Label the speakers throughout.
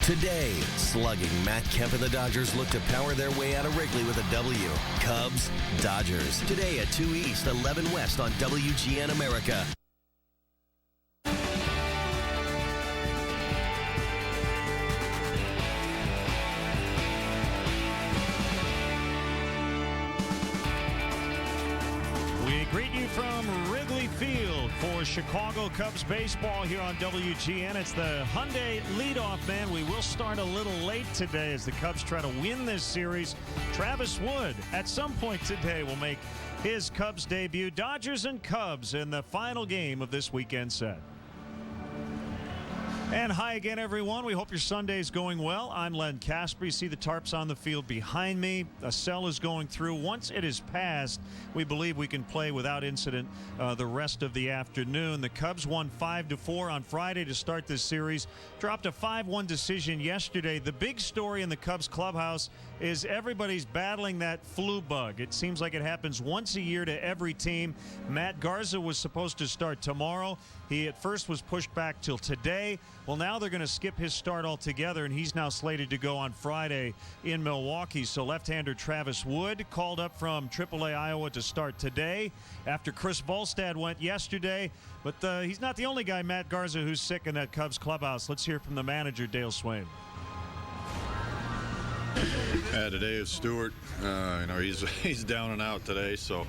Speaker 1: Today, slugging Matt Kemp and the Dodgers look to power their way out of Wrigley with a W. Cubs, Dodgers. Today at 2 East, 11 West on WGN America.
Speaker 2: We greet you from Wrigley Field for Chicago Cubs baseball here on WGN. It's the Hyundai leadoff man. We will start a little late today as the Cubs try to win this series. Travis Wood, at some point today, will make his Cubs debut. Dodgers and Cubs in the final game of this weekend set. And hi again, everyone. We hope your Sunday's going well. I'm Len Casper. You see the tarps on the field behind me. A cell is going through. Once it is passed, we believe we can play without incident the rest of the afternoon. The Cubs won 5-4 on Friday to start this series. Dropped a 5-1 decision yesterday. The big story in the Cubs clubhouse is everybody's battling that flu bug. It seems like it happens once a year to every team. Matt Garza was supposed to start tomorrow. He at first was pushed back till today. Well, now they're going to skip his start altogether, and he's now slated to go on Friday in Milwaukee. So left-hander Travis Wood called up from AAA Iowa to start today after Chris Volstad went yesterday. But he's not the only guy, Matt Garza, who's sick in that Cubs clubhouse. Let's hear from the manager, Dale Sveum.
Speaker 3: Today is Stewart. He's down and out today, so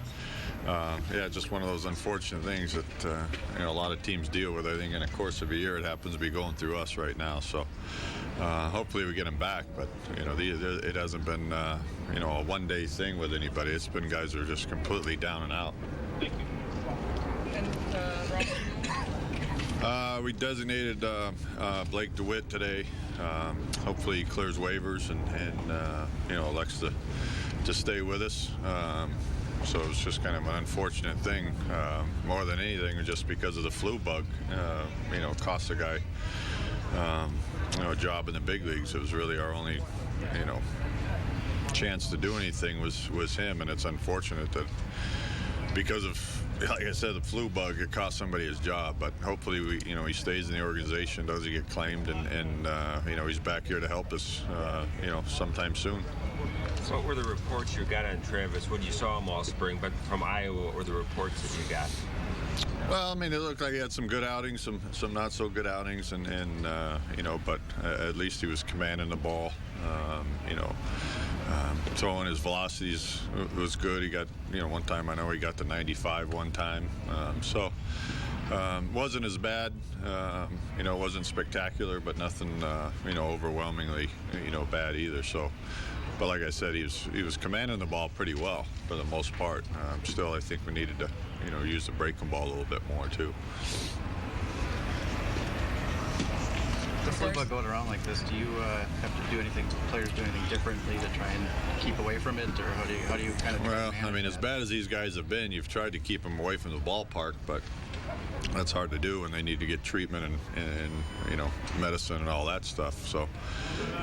Speaker 3: just one of those unfortunate things that a lot of teams deal with. I think in the course of a year, it happens to be going through us right now. So hopefully we get him back, but it hasn't been a one-day thing with anybody. It's been guys that are just completely down and out.
Speaker 4: Thank you. And Ron?
Speaker 3: We designated Blake DeWitt today. Hopefully he clears waivers and elects to stay with us. So it was just kind of an unfortunate thing, more than anything, just because of the flu bug. Cost the guy, a job in the big leagues. It was really our only, chance to do anything was him, and it's unfortunate that because of, like I said, the flu bug, it cost somebody his job. But hopefully, he stays in the organization, doesn't get claimed, and he's back here to help us, sometime soon.
Speaker 5: So what were the reports you got on Travis when you saw him all spring, but from Iowa, what were the reports that you got?
Speaker 3: Well, it looked like he had some good outings, some not so good outings, but at least he was commanding the ball. Throwing his velocities was good. He got, one time I know he got to 95 one time. Wasn't as bad. Wasn't spectacular, but nothing, overwhelmingly, bad either. So. But like I said, he was commanding the ball pretty well for the most part. Still, I think we needed to, use the breaking ball a little bit more too.
Speaker 6: The flu bug going around like this, do you have to do anything? Players do anything differently to try and keep away from it, or how do you kind of?
Speaker 3: Well, as bad as these guys have been, you've tried to keep them away from the ballpark, but that's hard to do when they need to get treatment and medicine and all that stuff. So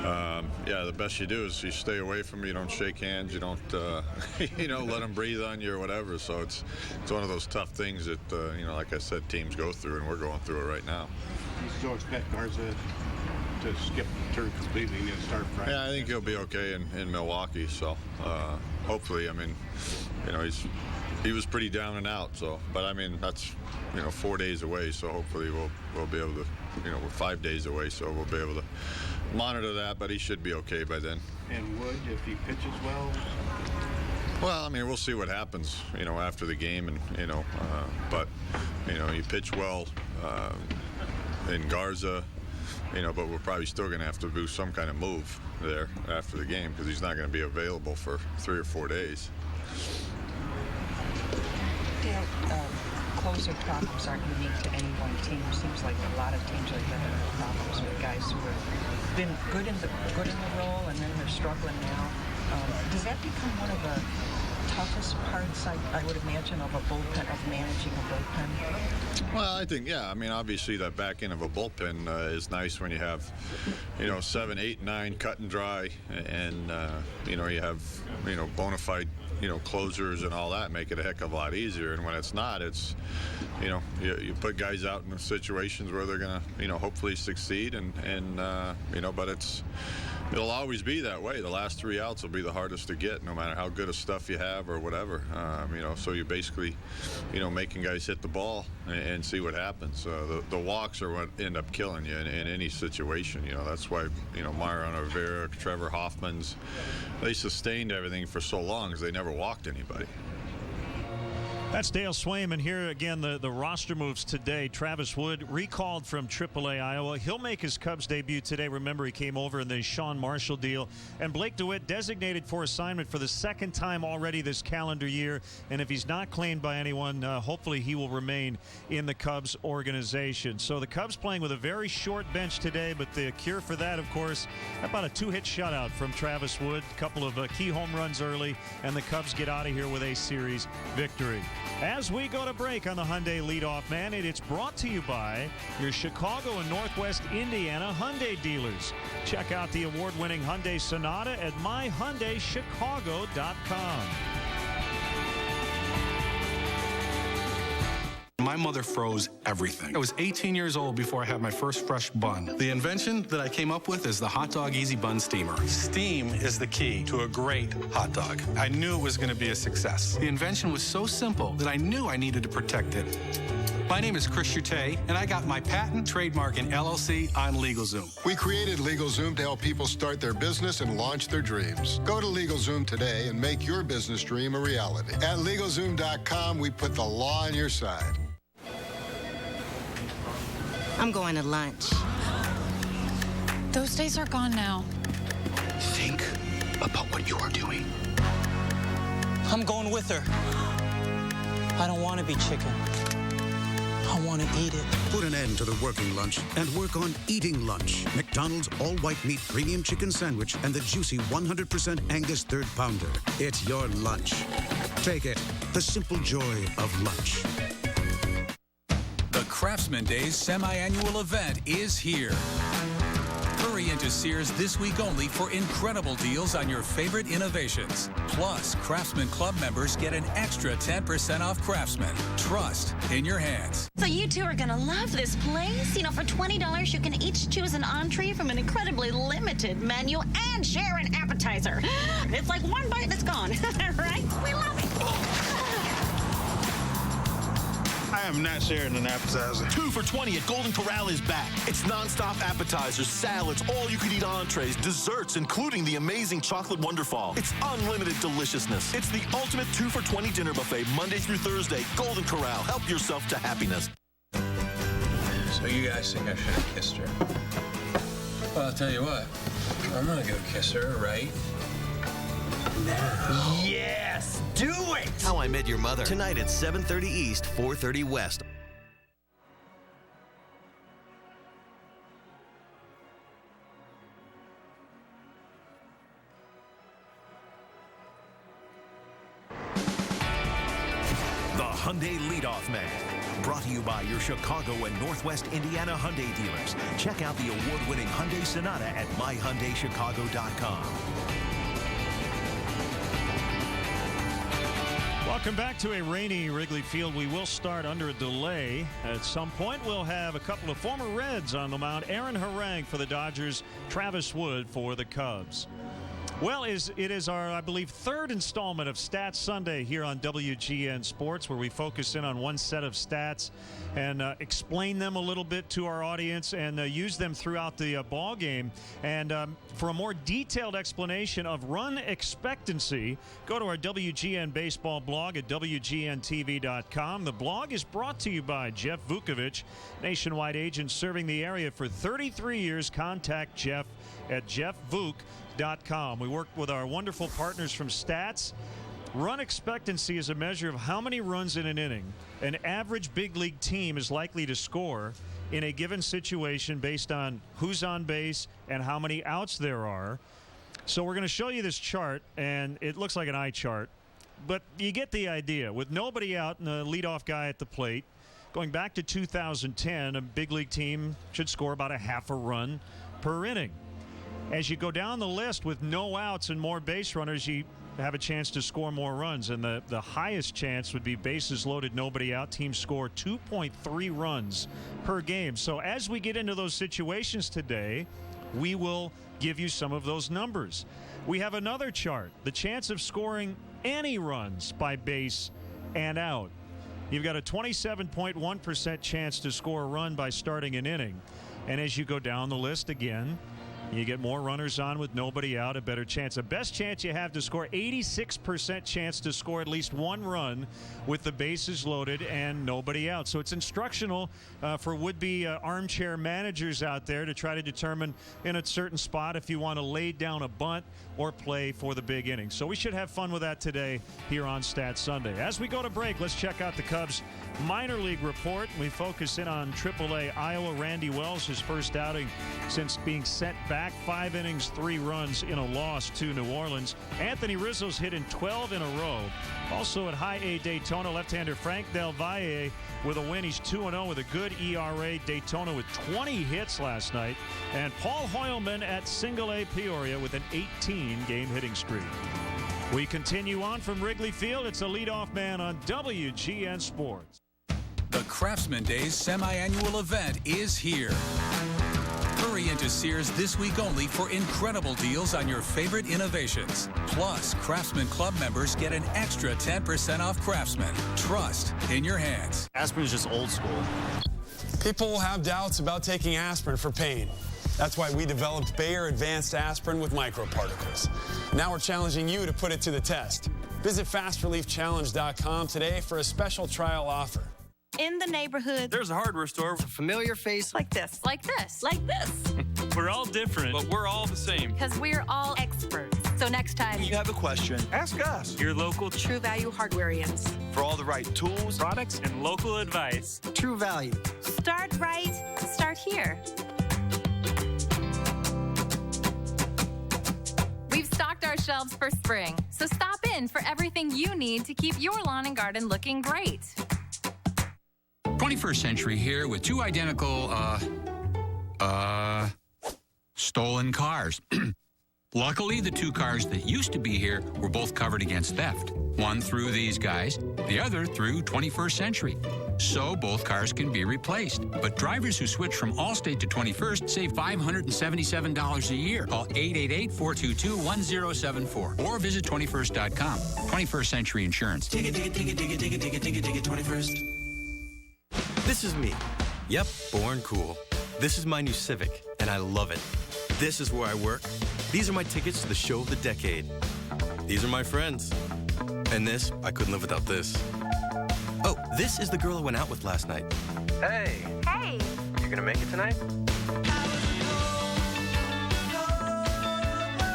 Speaker 3: the best you do is you stay away from them. You don't shake hands. You don't let them breathe on you or whatever. So it's one of those tough things that like I said, teams go through, and we're going through it right now.
Speaker 7: You still expect Garza to skip the turn completely and start Friday?
Speaker 3: Yeah, I think he'll be okay in Milwaukee. So hopefully, he was pretty down and out. So, but that's 4 days away. So hopefully we'll be able to, we're 5 days away. So we'll be able to monitor that. But he should be okay by then.
Speaker 7: And Wood, if he pitches well.
Speaker 3: Well, we'll see what happens, after the game, and but you pitch well in Garza, but we're probably still going to have to do some kind of move there after the game because he's not going to be available for 3 or 4 days.
Speaker 8: Dale, closer problems aren't unique to any one team. It seems like a lot of teams are having problems with guys who have been good in the role and then they're struggling now. Does that become one of the toughest parts, I would imagine, of a bullpen, of managing a bullpen?
Speaker 3: Well, I think, yeah. I mean, obviously that back end of a bullpen is nice when you have, 7, 8, 9 cut and dry, and you have, bona fide, closers and all that, make it a heck of a lot easier. And when it's not, it's, you put guys out in situations where they're gonna, hopefully succeed, and but it'll always be that way. The last 3 outs will be the hardest to get, no matter how good of stuff you have or whatever. So you're basically, making guys hit the ball and see what happens. The walks are what end up killing you in any situation. That's why, Mariano Rivera, Trevor Hoffman's, they sustained everything for so long because they never walked anybody.
Speaker 2: That's Dale Sveum, and here again the roster moves today. Travis Wood recalled from AAA Iowa. He'll make his Cubs debut today. Remember, he came over in the Sean Marshall deal. And Blake DeWitt designated for assignment for the 2nd time already this calendar year. And if he's not claimed by anyone, hopefully he will remain in the Cubs organization. So the Cubs playing with a very short bench today, but the cure for that, of course, about a 2-hit shutout from Travis Wood. A couple of key home runs early, and the Cubs get out of here with a series victory. As we go to break on the Hyundai Leadoff Man, it's brought to you by your Chicago and Northwest Indiana Hyundai dealers. Check out the award-winning Hyundai Sonata at myhyundaichicago.com.
Speaker 9: My mother froze everything. I was 18 years old before I had my first fresh bun. The invention that I came up with is the Hot Dog Easy Bun Steamer. Steam is the key to a great hot dog. I knew it was going to be a success. The invention was so simple that I knew I needed to protect it. My name is Chris Chute, and I got my patent, trademark, and LLC on LegalZoom.
Speaker 10: We created LegalZoom to help people start their business and launch their dreams. Go to LegalZoom today and make your business dream a reality. At LegalZoom.com, we put the law on your side.
Speaker 11: I'm going to lunch.
Speaker 12: Those days are gone now.
Speaker 13: Think about what you are doing.
Speaker 14: I'm going with her. I don't want to be chicken. I want to eat it.
Speaker 15: Put an end to the working lunch and work on eating lunch. McDonald's all-white meat premium chicken sandwich and the juicy 100% Angus 3rd pounder. It's your lunch. Take it. The simple joy of lunch.
Speaker 16: The Craftsman Days semi-annual event is here. Hurry into Sears this week only for incredible deals on your favorite innovations. Plus, Craftsman Club members get an extra 10% off Craftsman. Trust in your hands.
Speaker 17: So you two are going to love this place. For $20, you can each choose an entree from an incredibly limited menu and share an appetizer. It's like one bite and it's gone, right? We love it.
Speaker 18: I am not sharing an appetizer.
Speaker 19: 2 for $20 at Golden Corral is back. It's nonstop appetizers, salads, all-you-can-eat entrees, desserts, including the amazing chocolate Wonderfall. It's unlimited deliciousness. It's the ultimate 2 for $20 dinner buffet, Monday through Thursday. Golden Corral. Help yourself to happiness.
Speaker 5: So you guys think I should have kissed her? Well, I'll tell you what. I'm gonna go kiss her, right? Now.
Speaker 1: Yes! Do it! How I Met Your Mother. Tonight at 7:30 East, 4:30 West.
Speaker 20: The Hyundai Leadoff Man. Brought to you by your Chicago and Northwest Indiana Hyundai dealers. Check out the award-winning Hyundai Sonata at myhyundaichicago.com.
Speaker 2: Welcome back to a rainy Wrigley Field. We will start under a delay. At some point, we'll have a couple of former Reds on the mound. Aaron Harang for the Dodgers, Travis Wood for the Cubs. Well, it is our, I believe, third installment of Stats Sunday here on WGN Sports, where we focus in on one set of stats and explain them a little bit to our audience and use them throughout the ball game. And for a more detailed explanation of run expectancy, go to our WGN Baseball blog at WGNTV.com. The blog is brought to you by Jeff Vukovich, nationwide agent serving the area for 33 years. Contact Jeff at jeffvuk.com. We work with our wonderful partners from Stats. Run expectancy is a measure of how many runs in an inning an average big league team is likely to score in a given situation based on who's on base and how many outs there are. So we're going to show you this chart, and it looks like an eye chart. but you get the idea. With nobody out and the leadoff guy at the plate, going back to 2010, a big league team should score about a half a run per inning. As you go down the list with no outs and more base runners, you have a chance to score more runs. And the highest chance would be bases loaded, nobody out. Teams score 2.3 runs per game. So as we get into those situations today, we will give you some of those numbers. We have another chart, the chance of scoring any runs by base and out. You've got a 27.1% chance to score a run by starting an inning. And as you go down the list again, you get more runners on with nobody out, a better chance. The best chance you have to score, 86% chance to score at least one run with the bases loaded and nobody out. So it's instructional for would-be armchair managers out there to try to determine in a certain spot if you want to lay down a bunt or play for the big inning. So we should have fun with that today here on Stat Sunday. As we go to break, let's check out the Cubs minor league report. We focus in on AAA Iowa. Randy Wells, his first outing since being sent back, 5 innings, 3 runs in a loss to New Orleans. Anthony Rizzo's hit in 12 in a row. Also at High A Daytona, left-hander Frank Del Valle with a win. He's 2-0 with a good ERA. Daytona with 20 hits last night. And Paul Hoylman at Single A Peoria with an 18-game hitting streak. We continue on from Wrigley Field. It's a leadoff man on WGN Sports.
Speaker 16: The Craftsman Days semi-annual event is here. Hurry into Sears this week only for incredible deals on your favorite innovations. Plus, Craftsman Club members get an extra 10% off Craftsman. Trust in your hands.
Speaker 21: Aspirin is just old school.
Speaker 22: People will have doubts about taking aspirin for pain. That's why we developed Bayer Advanced Aspirin with microparticles. Now we're challenging you to put it to the test. Visit FastReliefChallenge.com today for a special trial offer.
Speaker 23: In the neighborhood,
Speaker 24: there's a hardware store with a familiar face
Speaker 23: like this, like this, like this.
Speaker 24: We're all different, but we're all the same.
Speaker 23: Because we're all experts. So next time
Speaker 24: you have a question, ask us. Your local
Speaker 23: True Value Hardwareians.
Speaker 24: For all the right tools, products, and local advice. True Value.
Speaker 23: Start right, start here.
Speaker 12: We've stocked our shelves for spring, so stop in for everything you need to keep your lawn and garden looking great.
Speaker 25: 21st Century here with 2 identical, stolen cars. Luckily, the 2 cars that used to be here were both covered against theft. One through these guys, the other through 21st Century. So both cars can be replaced. But drivers who switch from Allstate to 21st save $577 a year. Call 888-422-1074 or visit 21st.com. 21st Century Insurance.
Speaker 26: Dig it, 21st.
Speaker 27: This is me. Yep, born cool. This is my new Civic, and I love it. This is where I work. These are my tickets to the show of the decade. These are my friends. And this, I couldn't live without this. Oh, this is the girl I went out with last night.
Speaker 28: Hey.
Speaker 23: Hey.
Speaker 28: You gonna make it tonight?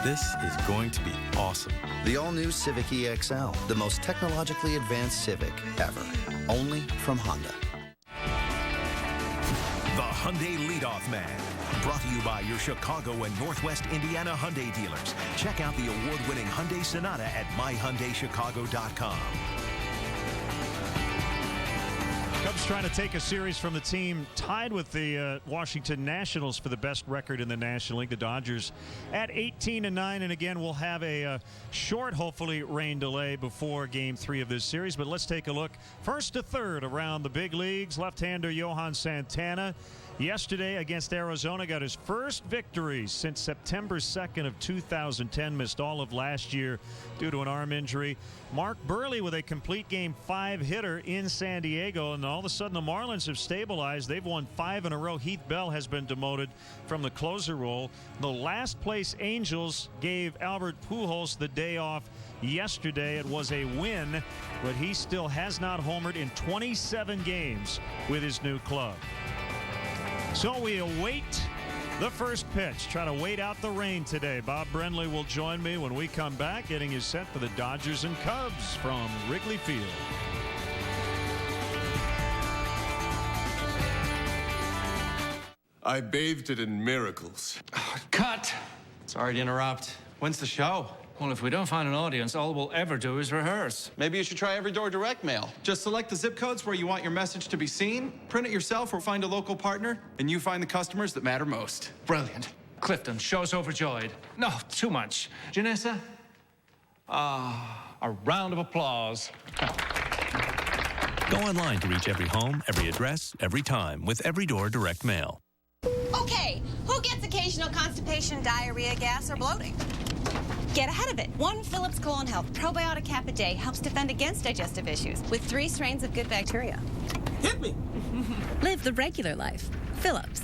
Speaker 27: This is going to be awesome.
Speaker 29: The all-new Civic EXL, the most technologically advanced Civic ever. Only from Honda.
Speaker 20: The Hyundai Leadoff Man. Brought to you by your Chicago and Northwest Indiana Hyundai dealers. Check out the award-winning Hyundai Sonata at myhyundaichicago.com.
Speaker 2: Cubs trying to take a series from the team tied with the Washington Nationals for the best record in the National League. The Dodgers at 18-9, and again we'll have a short, hopefully, rain delay before Game 3 of this series. But let's take a look first to third around the big leagues. Left-hander Johan Santana yesterday against Arizona got his first victory since September 2nd of 2010. Missed all of last year due to an arm injury. Mark Burley with a complete game 5 hitter in San Diego, and all of a sudden the Marlins have stabilized. They've won 5 in a row. Heath Bell has been demoted from the closer role. The last place Angels gave Albert Pujols the day off yesterday. It was a win, but he still has not homered in 27 games with his new club. So we await the first pitch. Try to wait out the rain today. Bob Brenly will join me when we come back, getting his set for the Dodgers and Cubs from Wrigley Field.
Speaker 30: I bathed it in miracles.
Speaker 31: Cut! Sorry to interrupt. When's the show?
Speaker 3: Well, if we don't find an audience, all we'll ever do is rehearse.
Speaker 4: Maybe you should try Every Door direct mail. Just select the zip codes where you want your message to be seen, print it yourself, or find a local partner, and you find the customers that matter most.
Speaker 3: Brilliant. Clifton, show us overjoyed. No, too much. Janessa? A round of applause.
Speaker 6: Go online to reach every home, every address, every time with Every Door direct mail.
Speaker 7: Okay, who gets occasional constipation, diarrhea, gas, or bloating? Get ahead of it. One Phillips Colon Health Probiotic Cap a day helps defend against digestive issues with 3 strains of good bacteria.
Speaker 4: Hit me!
Speaker 7: Live the regular life. Phillips.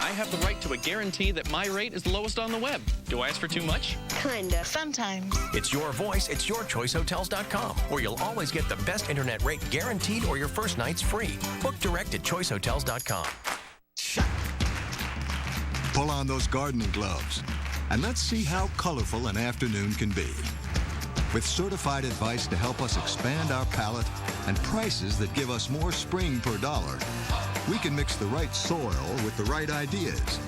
Speaker 8: I have the right to a guarantee that my rate is the lowest on the web. Do I ask for too much?
Speaker 7: Kinda. Sometimes.
Speaker 20: It's your voice, it's yourchoicehotels.com, where you'll always get the best internet rate guaranteed or your first night's free. Book direct at choicehotels.com.
Speaker 9: Pull on those gardening gloves, and let's see how colorful an afternoon can be. With certified advice to help us expand our palette and prices that give us more spring per dollar, we can mix the right soil with the right ideas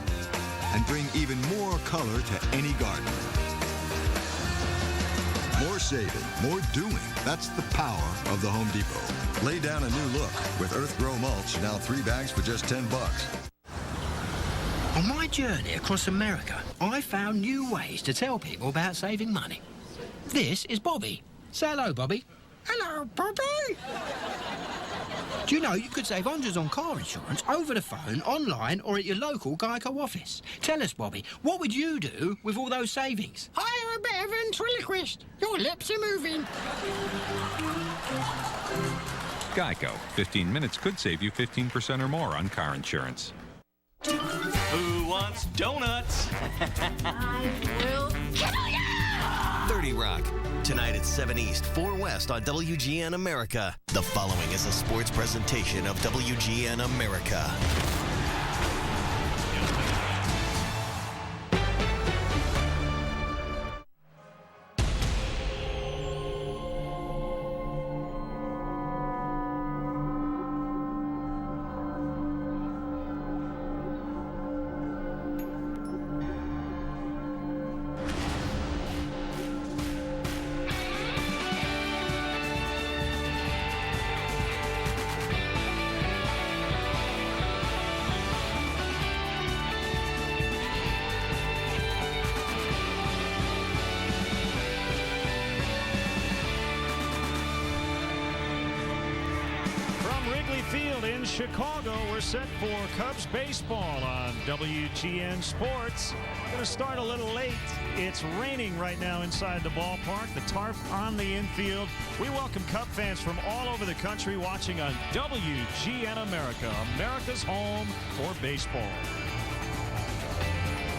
Speaker 9: and bring even more color to any garden. More saving, more doing. That's the power of the Home Depot. Lay down a new look with Earthgrow Mulch, now 3 bags for just $10.
Speaker 10: On my journey across America, I found new ways to tell people about saving money. This is Bobby. Say hello, Bobby. Hello, Bobby. Do you know you could save hundreds on car insurance over the phone, online, or at your local Geico office? Tell us, Bobby, what would you do with all those savings?
Speaker 11: Hire a bit of ventriloquist. Your lips are moving.
Speaker 21: Geico. 15 minutes could save you 15% or more on car insurance.
Speaker 8: Who wants donuts?
Speaker 12: I will kill you!
Speaker 1: 30 Rock. Tonight at 7 East, 4 West on WGN America. The following is a sports presentation of WGN America.
Speaker 2: Chicago, we're set for Cubs baseball on WGN Sports. Going to start a little late. It's raining right now inside the ballpark. The tarp on the infield. We welcome Cub fans from all over the country watching on WGN America, America's home for baseball.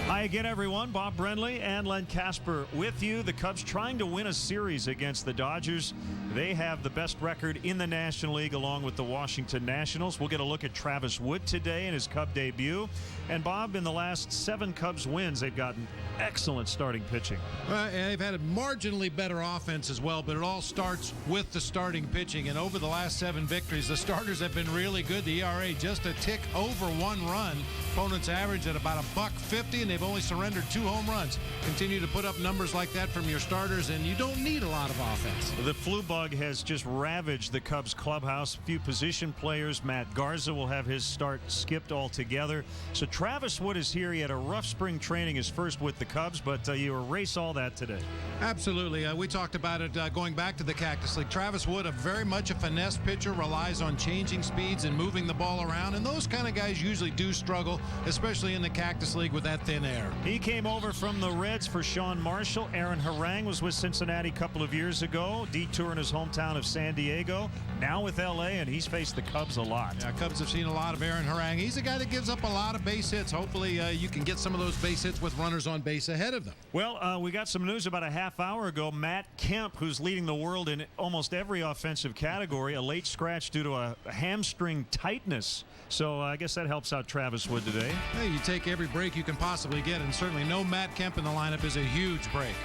Speaker 2: Hi again, everyone. Bob Brenly and Len Casper with you. The Cubs trying to win a series against the Dodgers. They have the best record in the National League along with the Washington Nationals. We'll get a look at Travis Wood today in his Cub debut. And Bob, in the last 7 Cubs wins, they've gotten excellent starting pitching.
Speaker 30: They've had a marginally better offense as well, but it all starts with the starting pitching. And over the last 7 victories, the starters have been really good. The ERA just a tick over 1 run. Opponents average at about $1.50, and they've only surrendered 2 home runs. Continue to put up numbers like that from your starters, and you don't need a lot of offense.
Speaker 2: The flu bug has just ravaged the Cubs clubhouse. A few position players. Matt Garza will have his start skipped altogether. So Travis Wood is here. He had a rough spring training, his first with the Cubs, but you erase all that today.
Speaker 30: Absolutely. We talked about it going back to the Cactus League. Travis Wood, very much a finesse pitcher, relies on changing speeds and moving the ball around, and those kind of guys usually do struggle, especially in the Cactus League with that thin air.
Speaker 2: He came over from the Reds for Sean Marshall. Aaron Harang was with Cincinnati a couple of years ago, detouring his hometown of San Diego, now with L.A., and he's faced the Cubs a lot.
Speaker 30: Yeah, Cubs have seen a lot of Aaron Harang. He's a guy that gives up a lot of base hits. Hopefully you can get some of those base hits with runners on base ahead of them.
Speaker 2: Well, we got some news about a half hour ago. Matt Kemp, who's leading the world in almost every offensive category, a late scratch due to a hamstring tightness. So I guess that helps out Travis Wood today.
Speaker 30: Hey, you take every break you can possibly get, and certainly no Matt Kemp in the lineup is a huge break.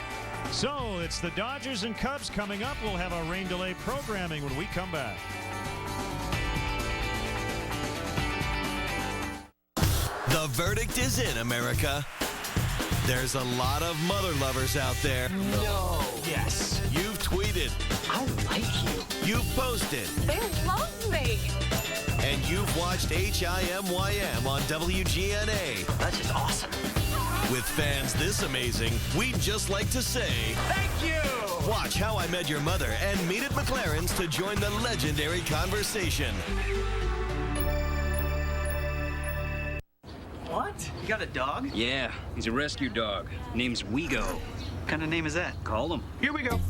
Speaker 2: So it's the Dodgers and Cubs coming up. We'll have our rain delay programming when we come back.
Speaker 1: The verdict is in, America. There's a lot of mother lovers out there.
Speaker 5: No.
Speaker 1: Yes. You've tweeted.
Speaker 5: I like you.
Speaker 1: You've posted.
Speaker 5: They love me.
Speaker 1: And you've watched HIMYM on WGNA.
Speaker 5: That's just awesome.
Speaker 1: With fans this amazing, we'd just like to say...
Speaker 5: Thank you!
Speaker 1: Watch How I Met Your Mother and meet at McLaren's to join the legendary conversation.
Speaker 13: What? You got a dog?
Speaker 14: Yeah, he's a rescue dog. Name's Wego.
Speaker 13: What kind of name is that?
Speaker 14: Call him.
Speaker 13: Here we go.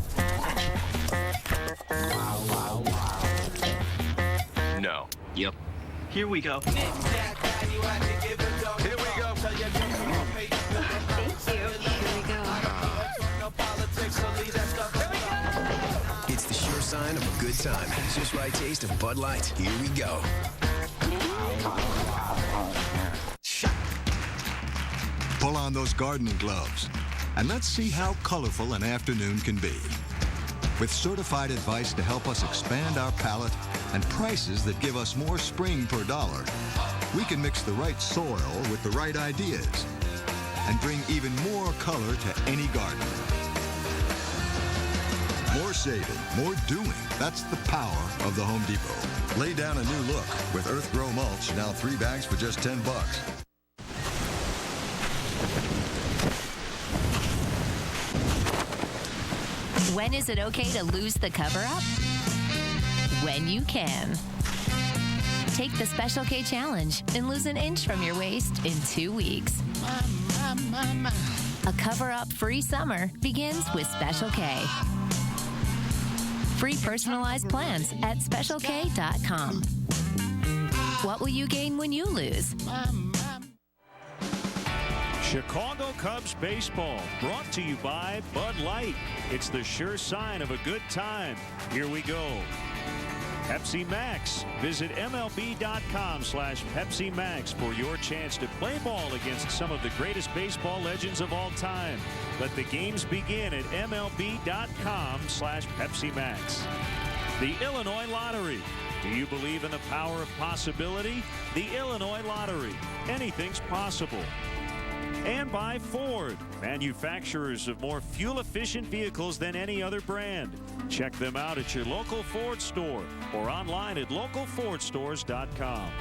Speaker 14: No. Yep.
Speaker 13: Here we go.
Speaker 5: Here we go.
Speaker 7: Thank you. Here we go.
Speaker 5: It's the sure sign of a good time. Just right taste of Bud Light. Here we go.
Speaker 9: Pull on those gardening gloves, and let's see how colorful an afternoon can be. With certified advice to help us expand our palate and prices that give us more spring per dollar, we can mix the right soil with the right ideas and bring even more color to any garden. More saving, more doing. That's the power of the Home Depot. Lay down a new look with Earth Grow Mulch, now 3 bags for just $10.
Speaker 15: When is it okay to lose the cover-up? When you can. Take the Special K Challenge and lose an inch from your waist in 2 weeks. A cover-up free summer begins with Special K. Free personalized plans at specialk.com. What will you gain when you lose?
Speaker 2: Chicago Cubs baseball, brought to you by Bud Light. It's the sure sign of a good time. Here we go. Pepsi Max. Visit MLB.com/Pepsi Max for your chance to play ball against some of the greatest baseball legends of all time. Let the games begin at MLB.com/Pepsi Max. The Illinois Lottery. Do you believe in the power of possibility? The Illinois Lottery. Anything's possible. And by Ford, manufacturers of more fuel-efficient vehicles than any other brand. Check them out at your local Ford store or online at localfordstores.com.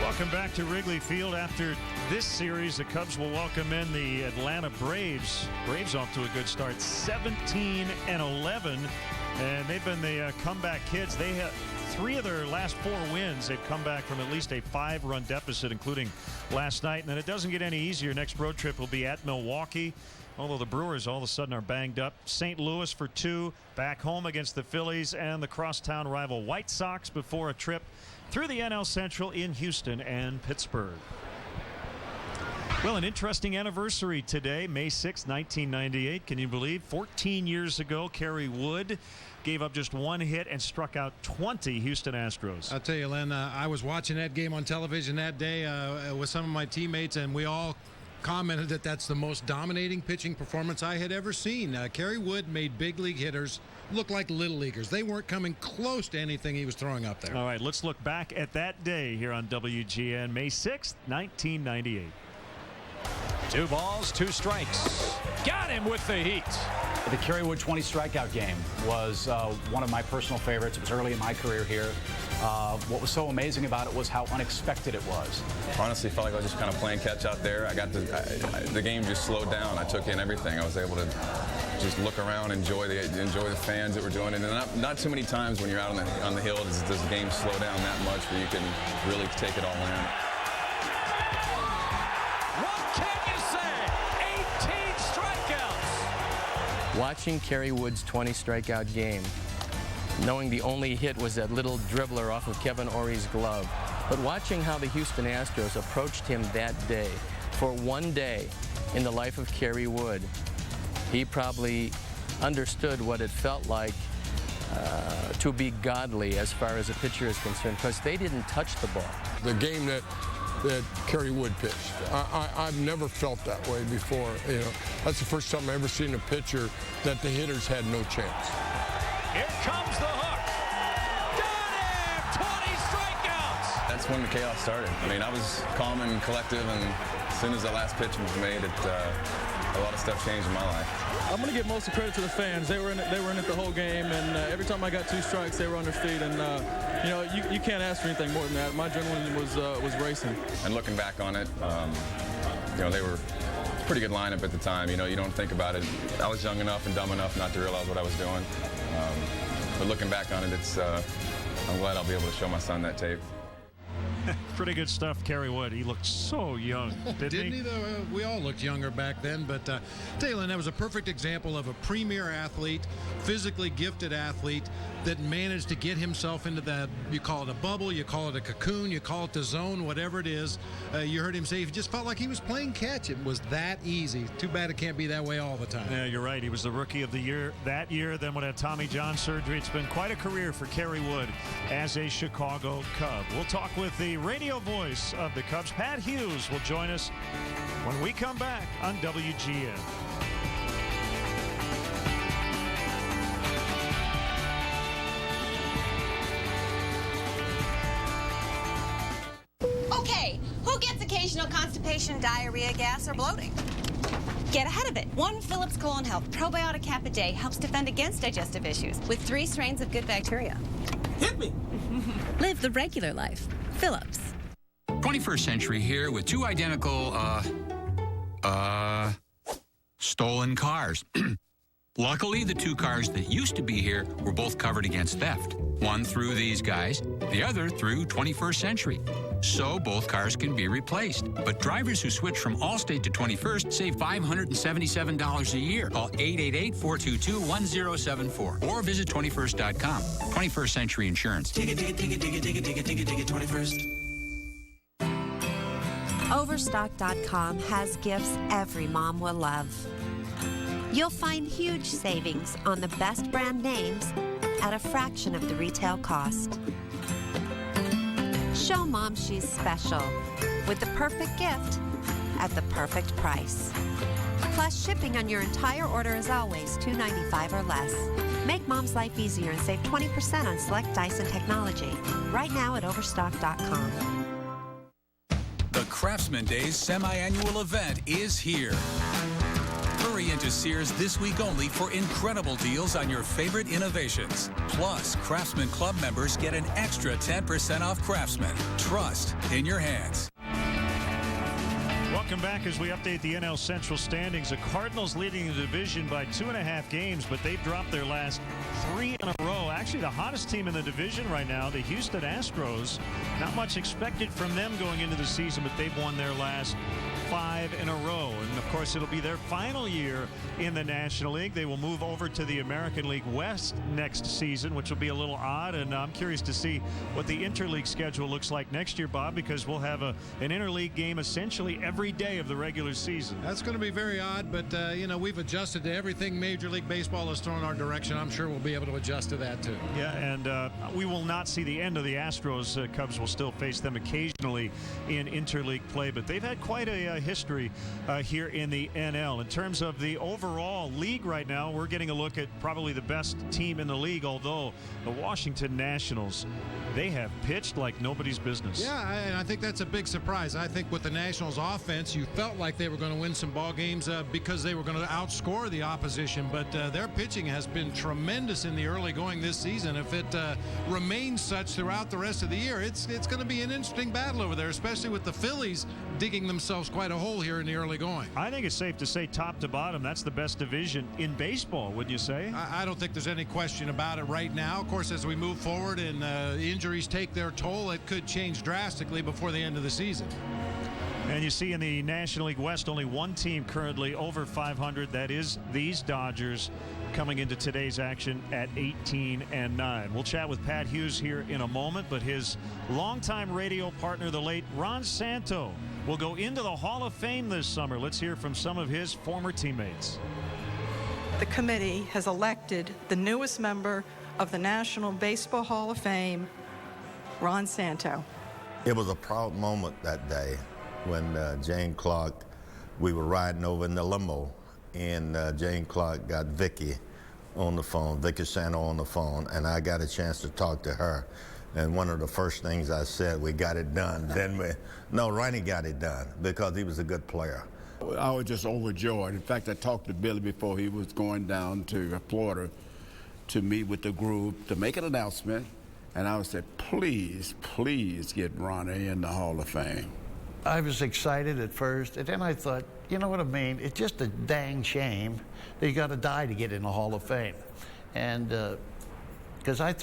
Speaker 2: Welcome back to Wrigley Field. After this series, the Cubs will welcome in the Atlanta Braves. Braves off to a good start, 17-11, and they've been the comeback kids. They have 3 of their last 4 wins. They've come back from at least a 5-run deficit, including last night. And then it doesn't get any easier. Next road trip will be at Milwaukee, although the Brewers all of a sudden are banged up. St. Louis for 2, back home against the Phillies and the crosstown rival White Sox before a trip through the NL Central in Houston and Pittsburgh. Well, an interesting anniversary today, May 6, 1998. Can you believe? 14 years ago, Kerry Wood gave up just 1 hit and struck out 20 Houston Astros.
Speaker 30: I'll tell you, Len, I was watching that game on television that day with some of my teammates, and we all commented that that's the most dominating pitching performance I had ever seen. Kerry Wood made big league hitters look like little leaguers. They weren't coming close to anything he was throwing up there.
Speaker 2: All right, let's look back at that day here on WGN, May 6th, 1998.
Speaker 16: 2 balls, 2 strikes. Got him with the heat.
Speaker 17: The Kerry Wood 20 strikeout game was one of my personal favorites. It was early in my career here. What was so amazing about it was how unexpected it was.
Speaker 18: Honestly, felt like I was just kind of playing catch out there. I got the game just slowed down. I took in everything. I was able to just look around, enjoy the fans that were joining. And not too many times when you're out on the hill does the game slow down that much where you can really take it all in.
Speaker 19: Watching Kerry Wood's 20 strikeout game, knowing the only hit was that little dribbler off of Kevin Ory's glove, but watching how the Houston Astros approached him that day, for 1 day in the life of Kerry Wood, he probably understood what it felt like to be godly as far as a pitcher is concerned, because they didn't touch the ball.
Speaker 22: The game that Kerry Wood pitched, I've never felt that way before. You know, that's the first time I've ever seen a pitcher that the hitters had no chance.
Speaker 16: Here comes the hook. Got him! 20 strikeouts!
Speaker 18: That's when the chaos started. I mean, I was calm and collective, and as soon as the last pitch was made, a lot of stuff changed in my life.
Speaker 3: I'm going to give most of the credit to the fans. They were in it the whole game, and every time I got 2 strikes, they were on their feet. And you know, you can't ask for anything more than that. My adrenaline was racing.
Speaker 18: And looking back on it, you know, they were a pretty good lineup at the time. You know, you don't think about it. I was young enough and dumb enough not to realize what I was doing. But looking back on it, I'm glad I'll be able to show my son that tape.
Speaker 2: Pretty good stuff, Kerry Wood. He looked so young, didn't he?
Speaker 30: Though? We all looked younger back then, but Taylor, that was a perfect example of a premier athlete, physically gifted athlete that managed to get himself into that, you call it a bubble, you call it a cocoon, you call it the zone, whatever it is. You heard him say he just felt like he was playing catch. It was that easy. Too bad it can't be that way all the time.
Speaker 2: Yeah, you're right. He was the rookie of the year that year, then would have Tommy John surgery. It's been quite a career for Kerry Wood as a Chicago Cub. We'll talk with the radio voice of the Cubs, Pat Hughes, will join us when we come back on WGN.
Speaker 7: Okay, who gets occasional constipation, diarrhea, gas, or bloating? Get ahead of it. 1 Phillips Colon Health Probiotic Cap a day helps defend against digestive issues with 3 strains of good bacteria.
Speaker 10: Hit me!
Speaker 4: Live the regular life. Phillips.
Speaker 6: 21st Century here with 2 identical, stolen cars. Luckily, the 2 cars that used to be here were both covered against theft. One through these guys, the other through 21st Century. So both cars can be replaced. But drivers who switch from Allstate to 21st save $577 a year. Call 888-422-1074 or visit 21st.com. 21st Century Insurance.
Speaker 10: Dig it, 21st.
Speaker 23: Overstock.com has gifts every mom will love. You'll find huge savings on the best brand names at a fraction of the retail cost. Show mom she's special with the perfect gift at the perfect price. Plus, shipping on your entire order is always $2.95 or less. Make mom's life easier and save 20% on select Dyson technology right now at Overstock.com.
Speaker 24: The Craftsman Days semi-annual event is here. Hurry into Sears this week only for incredible deals on your favorite innovations. Plus, Craftsman Club members get an extra 10% off Craftsman. Trust in your hands.
Speaker 2: Welcome back as we update the NL Central standings. The Cardinals leading the division by 2.5 games, but they've dropped their last 3 in a row. Actually, the hottest team in the division right now, the Houston Astros. Not much expected from them going into the season, but they've won their last 5 in a row. And of course, it'll be their final year in the National League. They will move over to the American League West next season, which will be a little odd. And I'm curious to see what the interleague schedule looks like next year, Bob, because we'll have an interleague game essentially every day of the regular season.
Speaker 30: That's going to be very odd, but you know, we've adjusted to everything Major League Baseball has thrown our direction. I'm sure we'll be able to adjust to that too.
Speaker 2: Yeah, and we will not see the end of the Astros. Cubs will still face them occasionally in interleague play, but they've had quite a history here in the NL. In terms of the overall league right now, we're getting a look at probably the best team in the league, although the Washington Nationals, they have pitched like nobody's business.
Speaker 30: Yeah, and I think that's a big surprise. I think with the Nationals offense, you felt like they were going to win some ball games because they were going to outscore the opposition, but their pitching has been tremendous in the early going this season. If it remains such throughout the rest of the year, it's going to be an interesting battle over there, especially with the Phillies digging themselves quite a hole here in the early going.
Speaker 2: I think it's safe to say top to bottom, that's the best division in baseball, wouldn't you say?
Speaker 30: I don't think there's any question about it right now. Of course, as we move forward and injuries take their toll, it could change drastically before the end of the season.
Speaker 2: And you see in the National League West, only one team currently over 500. That is these Dodgers, coming into today's action at 18-9. We'll chat with Pat Hughes here in a moment, but his longtime radio partner, the late Ron Santo, will go into the Hall of Fame this summer. Let's hear from some of his former teammates.
Speaker 25: The committee has elected the newest member of the National Baseball Hall of Fame, Ron Santo.
Speaker 26: It was a proud moment that day when Jane Clark, we were riding over in the limo, and Jane Clark got Vicky on the phone, Vicky Santo on the phone, and I got a chance to talk to her. And one of the first things I said, we got it done. Ronnie got it done because he was a good player.
Speaker 1: I was just overjoyed. In fact, I talked to Billy before he was going down to Florida to meet with the group to make an announcement. And I would say, please, please get Ronnie in the Hall of Fame.
Speaker 8: I was excited at first, and then I thought, you know what I mean? It's just a dang shame that you got to die to get in the Hall of Fame. And because I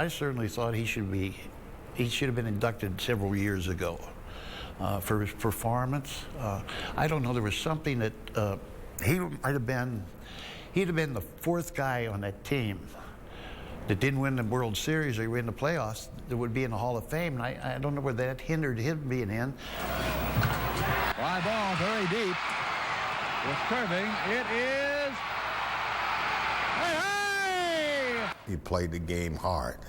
Speaker 8: certainly thought he should have been inducted several years ago for his performance. I don't know, there was something that he'd have been the fourth guy on that team that didn't win the World Series or win the playoffs that would be in the Hall of Fame. And I don't know where that hindered him being in.
Speaker 11: Fly ball very deep. With curving, it is. Hey!
Speaker 26: He played the game hard.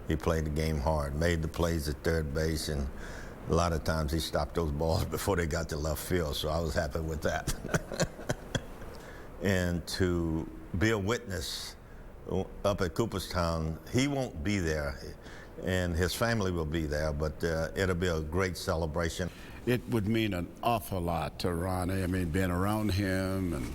Speaker 26: Made the plays at third base, and a lot of times he stopped those balls before they got to left field, so I was happy with that. And to be a witness up at Cooperstown, he won't be there, and his family will be there, but it'll be a great celebration.
Speaker 1: It would mean an awful lot to Ronnie. I mean, being around him and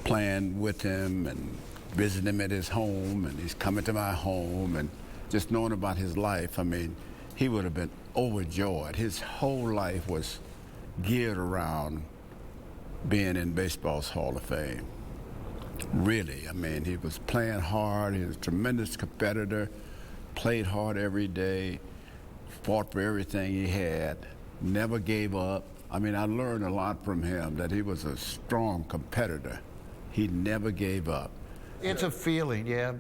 Speaker 1: playing with him and visiting him at his home, and he's coming to my home, and just knowing about his life, I mean, he would have been overjoyed. His whole life was geared around being in baseball's Hall of Fame. Really, I mean, he was playing hard. He was a tremendous competitor, played hard every day, fought for everything he had, never gave up. I mean, I learned a lot from him, that he was a strong competitor. He never gave up.
Speaker 8: It's a feeling, yeah.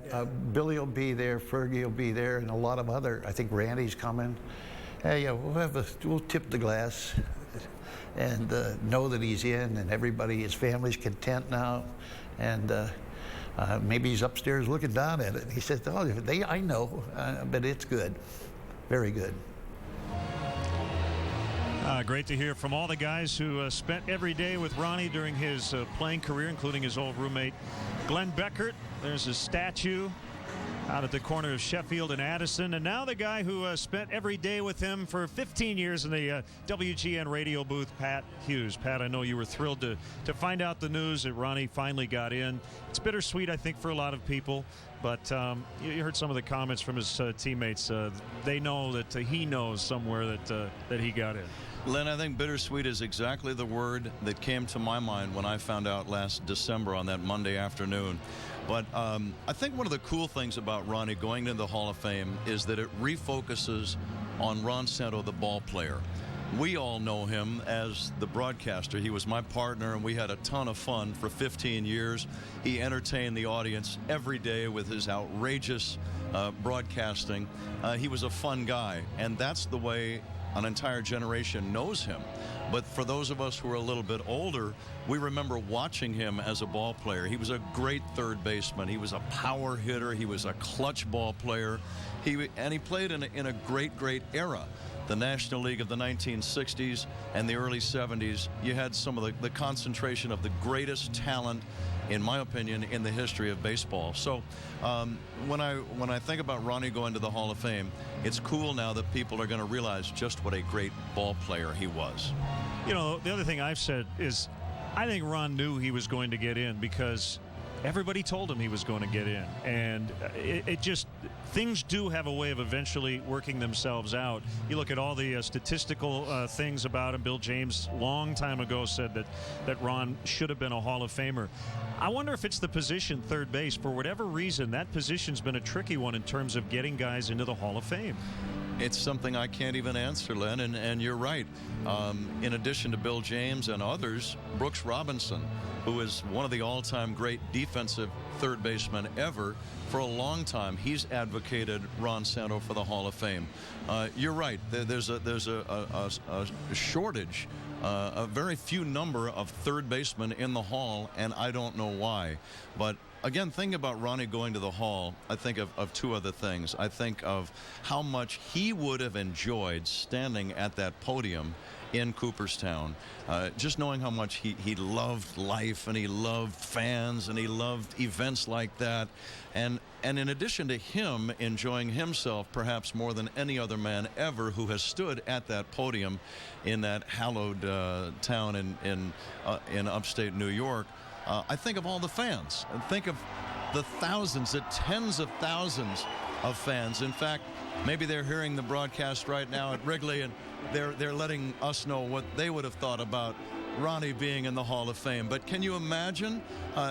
Speaker 8: Billy will be there, Fergie will be there, and a lot of other, I think Randy's coming. Hey, yeah, we'll tip the glass and know that he's in, and everybody, his family's content now. And maybe he's upstairs looking down at it. He says, oh, I know, but it's good. Very good.
Speaker 2: Great to hear from all the guys who spent every day with Ronnie during his playing career, including his old roommate, Glenn Beckert. There's a statue out at the corner of Sheffield and Addison. And now the guy who spent every day with him for 15 years in the WGN radio booth, Pat Hughes. Pat, I know you were thrilled to find out the news that Ronnie finally got in. It's bittersweet, I think, for a lot of people. But you heard some of the comments from his teammates. They know that he knows somewhere that he got in.
Speaker 12: Len, I think bittersweet is exactly the word that came to my mind when I found out last December on that Monday afternoon. But I think one of the cool things about Ronnie going into the Hall of Fame is that it refocuses on Ron Santo, the ball player. We all know him as the broadcaster. He was my partner, and we had a ton of fun for 15 years. He entertained the audience every day with his outrageous broadcasting. He was a fun guy, and that's the way an entire generation knows him. But for those of us who are a little bit older, we remember watching him as a ball player. He was a great third baseman. He was a power hitter. He was a clutch ball player. He played in a great era. The National League of the 1960s and the early 70s, you had some of the concentration of the greatest talent, in my opinion, in the history of baseball. So when I think about Ronnie going to the Hall of Fame, it's cool now that people are going to realize just what a great ball player he was.
Speaker 2: You know, the other thing I've said is I think Ron knew he was going to get in because everybody told him he was going to get in, and it just, things do have a way of eventually working themselves out. You look at all the statistical things about him. Bill James long time ago said that Ron should have been a Hall of Famer. I wonder if it's the position, third base. For whatever reason, that position's been a tricky one in terms of getting guys into the Hall of Fame.
Speaker 12: It's something I can't even answer, Len, and you're right. In addition to Bill James and others, Brooks Robinson, who is one of the all-time great defensive third basemen ever, for a long time, he's advocated Ron Santo for the Hall of Fame. You're right. There's a shortage, a very few number of third basemen in the Hall, and I don't know why. But again, thinking about Ronnie going to the Hall, I think of two other things. I think of how much he would have enjoyed standing at that podium in Cooperstown, just knowing how much he loved life, and he loved fans, and he loved events like that. And And in addition to him enjoying himself perhaps more than any other man ever who has stood at that podium in that hallowed town in upstate New York, I think of all the fans. And think of the thousands, the tens of thousands of fans. In fact, maybe they're hearing the broadcast right now at Wrigley, and they're letting us know what they would have thought about Ronnie being in the Hall of Fame. But can you imagine?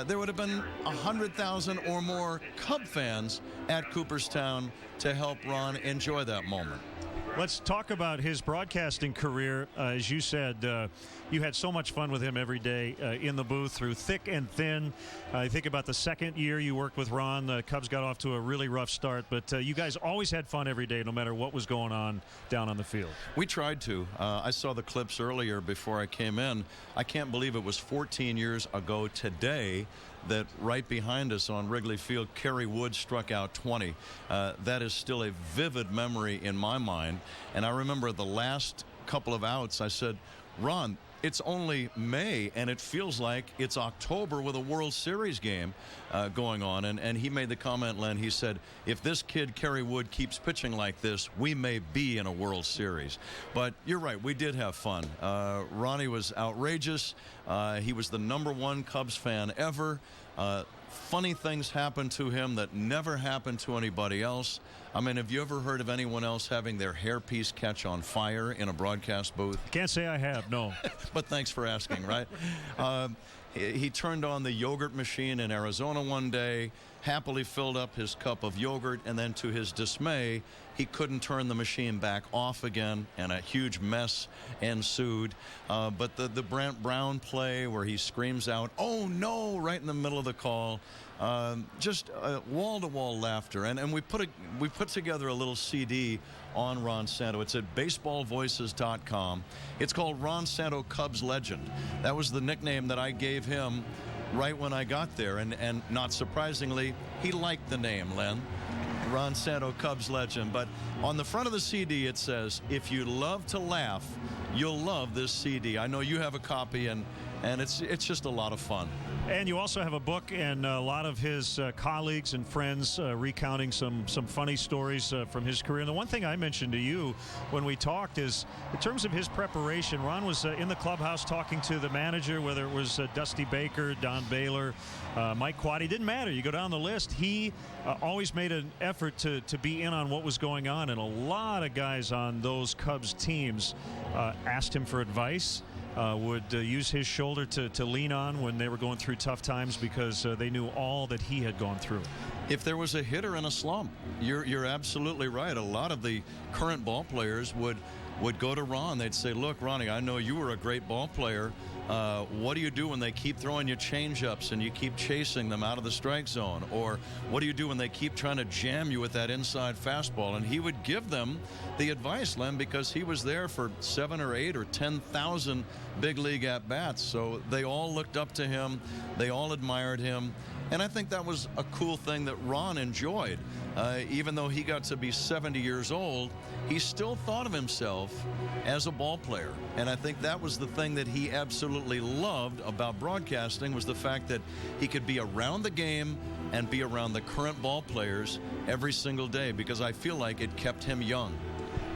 Speaker 12: There would have been 100,000 or more Cub fans at Cooperstown to help Ron enjoy that moment.
Speaker 2: Let's talk about his broadcasting career. As you said, you had so much fun with him every day in the booth through thick and thin. I think about the second year you worked with Ron. The Cubs got off to a really rough start, but you guys always had fun every day, no matter what was going on down on the field.
Speaker 12: We tried to. I saw the clips earlier before I came in. I can't believe it was 14 years ago today that right behind us on Wrigley Field, Kerry Wood struck out 20. That is still a vivid memory in my mind. And I remember the last couple of outs, I said, Ron, it's only May, and it feels like it's October with a World Series game going on. And he made the comment, Len, he said, if this kid, Kerry Wood, keeps pitching like this, we may be in a World Series. But you're right, we did have fun. Ronnie was outrageous. He was the #1 Cubs fan ever. Funny things happened to him that never happened to anybody else. I mean, have you ever heard of anyone else having their hairpiece catch on fire in a broadcast booth?
Speaker 2: Can't say I have, no.
Speaker 12: But thanks for asking, right? He turned on the yogurt machine in Arizona one day, happily filled up his cup of yogurt, and then to his dismay, he couldn't turn the machine back off again, and a huge mess ensued. But the Brant Brown play where he screams out, "Oh no!" right in the middle of the call, just wall-to-wall laughter. And we put together a little CD on Ron Santo. It's at baseballvoices.com. It's called Ron Santo Cubs Legend. That was the nickname that I gave him right when I got there, and not surprisingly, he liked the name, Len. Ron Santo Cubs Legend. But on the front of the CD it says, if you love to laugh, you'll love this CD. I know you have a copy, and it's just a lot of fun.
Speaker 2: And you also have a book and a lot of his colleagues and friends recounting some funny stories from his career. And the one thing I mentioned to you when we talked is, in terms of his preparation, Ron was in the clubhouse talking to the manager, whether it was Dusty Baker, Don Baylor, Mike Quaddy, didn't matter. You go down the list. He always made an effort to be in on what was going on. And a lot of guys on those Cubs teams asked him for advice. Would use his shoulder to lean on when they were going through tough times, because they knew all that he had gone through.
Speaker 12: If there was a hitter in a slump, you're absolutely right. A lot of the current ball players would go to Ron. They'd say, look, Ronnie, I know you were a great ball player. What do you do when they keep throwing you change-ups and you keep chasing them out of the strike zone? Or what do you do when they keep trying to jam you with that inside fastball? And he would give them the advice, Len, because he was there for 7 or 8 or 10,000 big league at-bats. So they all looked up to him. They all admired him. And I think that was a cool thing that Ron enjoyed. Even though he got to be 70 years old, he still thought of himself as a ball player. And I think that was the thing that he absolutely loved about broadcasting, was the fact that he could be around the game and be around the current ball players every single day, because I feel like it kept him young.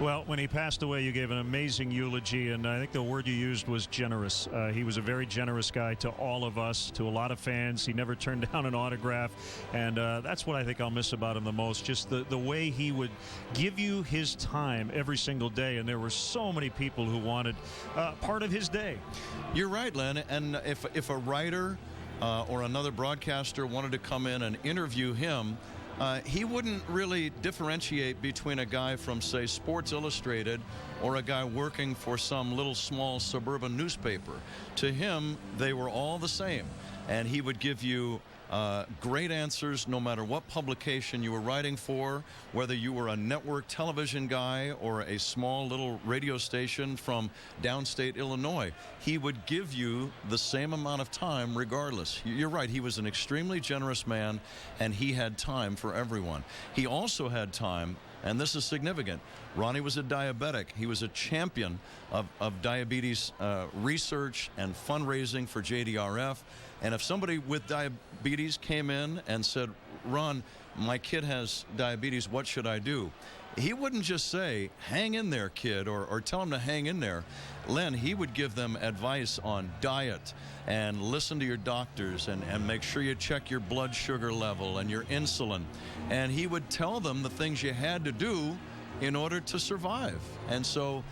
Speaker 2: Well, when he passed away, you gave an amazing eulogy, and I think the word you used was generous. He was a very generous guy to all of us, to a lot of fans. He never turned down an autograph, and that's what I think I'll miss about him the most, just the way he would give you his time every single day, and there were so many people who wanted part of his day.
Speaker 12: You're right, Len, and if a writer or another broadcaster wanted to come in and interview him, he wouldn't really differentiate between a guy from, say, Sports Illustrated or a guy working for some little small suburban newspaper. To him, they were all the same. And he would give you great answers no matter what publication you were writing for, whether you were a network television guy or a small little radio station from downstate Illinois. He would give you the same amount of time regardless. You're right, he was an extremely generous man, and he had time for everyone. He also had time, and this is significant, Ronnie was a diabetic. He was a champion of diabetes research and fundraising for JDRF. And if somebody with diabetes came in and said, Ron, my kid has diabetes, what should I do? He wouldn't just say, hang in there, kid, or tell him to hang in there. Len, he would give them advice on diet and listen to your doctors and make sure you check your blood sugar level and your insulin. And he would tell them the things you had to do in order to survive. And so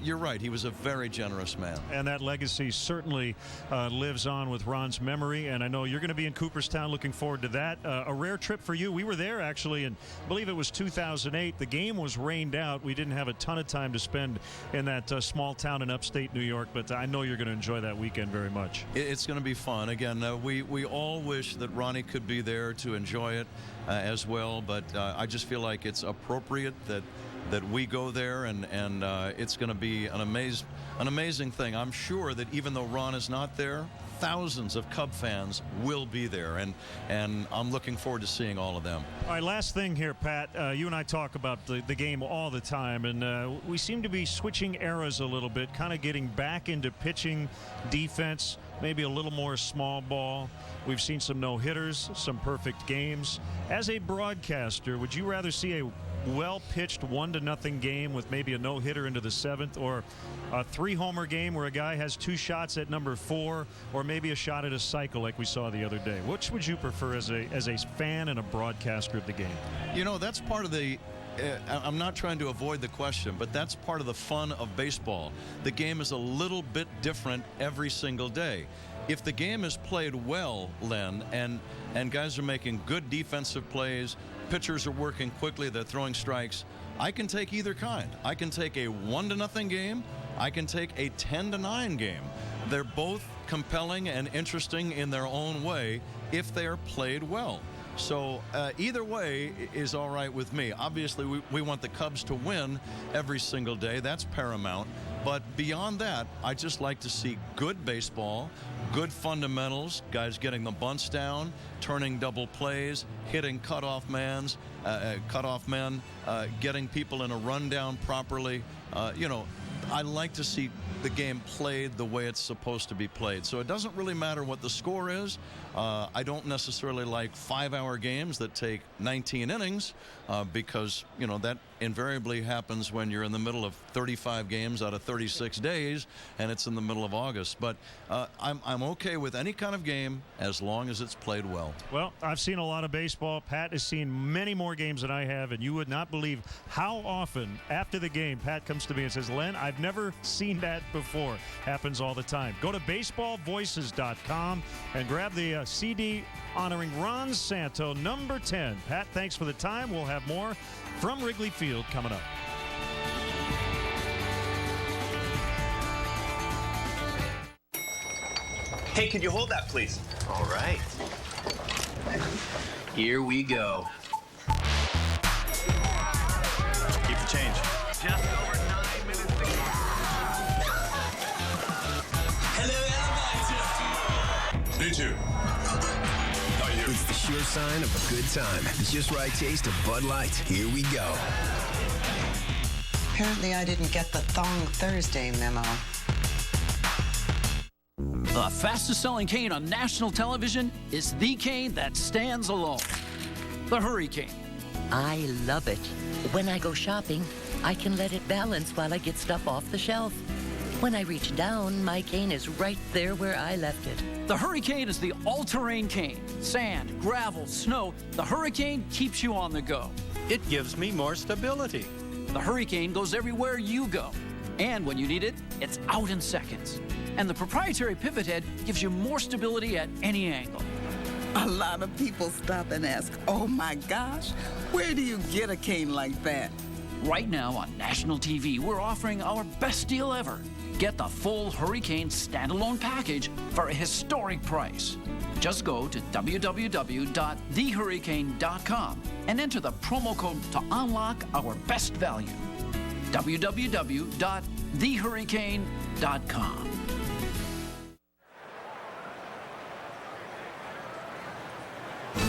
Speaker 12: you're right. He was a very generous man.
Speaker 2: And that legacy certainly lives on with Ron's memory. And I know you're going to be in Cooperstown. Looking forward to that. A rare trip for you. We were there, actually, and I believe it was 2008. The game was rained out. We didn't have a ton of time to spend in that small town in upstate New York. But I know you're going to enjoy that weekend very much.
Speaker 12: It's going to be fun. Again, we all wish that Ronnie could be there to enjoy it as well. But I just feel like it's appropriate that we go there, and it's going to be an amazing thing. I'm sure that even though Ron is not there, thousands of Cub fans will be there, and I'm looking forward to seeing all of them.
Speaker 2: All right, last thing here, Pat. You and I talk about the game all the time, and we seem to be switching eras a little bit, kind of getting back into pitching, defense, maybe a little more small ball. We've seen some no-hitters, some perfect games. As a broadcaster, would you rather see a well-pitched 1-0 game with maybe a no-hitter into the 7th, or a 3-homer game where a guy has 2 shots at number 4, or maybe a shot at a cycle like we saw the other day? Which would you prefer as a fan and a broadcaster of the game?
Speaker 12: You know, that's part of the I'm not trying to avoid the question, but that's part of the fun of baseball. The game is a little bit different every single day. If the game is played well, Len, and guys are making good defensive plays, pitchers are working quickly, they're throwing strikes, I can take either kind. I can take a 1-0 game. I can take a 10-9 game. They're both compelling and interesting in their own way if they are played well. So either way is all right with me. Obviously, we want the Cubs to win every single day. That's paramount. But beyond that, I just like to see good baseball, good fundamentals, guys getting the bunts down, turning double plays, hitting cutoff men, getting people in a rundown properly. I like to see the game played the way it's supposed to be played. So it doesn't really matter what the score is. I don't necessarily like 5-hour games that take 19 innings because, that invariably happens when you're in the middle of 35 games out of 36 days and it's in the middle of August. But I'm okay with any kind of game as long as it's played well.
Speaker 2: Well, I've seen a lot of baseball. Pat has seen many more games than I have, and you would not believe how often after the game Pat comes to me and says, Len, I've never seen that before. Happens all the time. Go to baseballvoices.com and grab the CD honoring Ron Santo, number 10. Pat, thanks for the time. We'll have more from Wrigley Field coming up.
Speaker 5: Hey, can you hold that, please? All right. Here we go. Keep the change. Just over 9 minutes to go. Hello, everybody.
Speaker 9: Me too.
Speaker 13: It's the sure sign of a good time. The just right taste of Bud Light. Here we go.
Speaker 14: Apparently I didn't get the Thong Thursday memo.
Speaker 15: The fastest selling cane on national television is the cane that stands alone. The Hurricane.
Speaker 20: I love it. When I go shopping, I can let it balance while I get stuff off the shelf. When I reach down, my cane is right there where I left it.
Speaker 15: The Hurricane is the all-terrain cane. Sand, gravel, snow. The Hurricane keeps you on the go.
Speaker 5: It gives me more stability.
Speaker 15: The Hurricane goes everywhere you go. And when you need it, it's out in seconds. And the proprietary pivot head gives you more stability at any angle.
Speaker 21: A lot of people stop and ask, oh my gosh, where do you get a cane like that?
Speaker 15: Right now on national TV, we're offering our best deal ever. Get the full Hurricane standalone package for a historic price. Just go to www.thehurricane.com and enter the promo code to unlock our best value. www.thehurricane.com.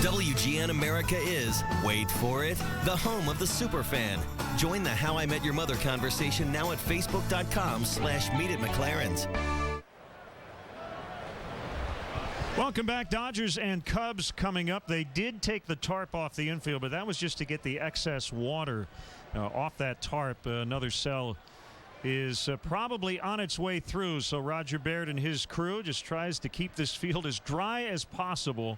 Speaker 27: WGN America is, wait for it, the home of the superfan. Join the How I Met Your Mother conversation now at facebook.com/meetitmclarens.
Speaker 2: Welcome back. Dodgers and Cubs coming up. They did take the tarp off the infield, but that was just to get the excess water off that tarp. Another cell is probably on its way through, so Roger Baird and his crew just tries to keep this field as dry as possible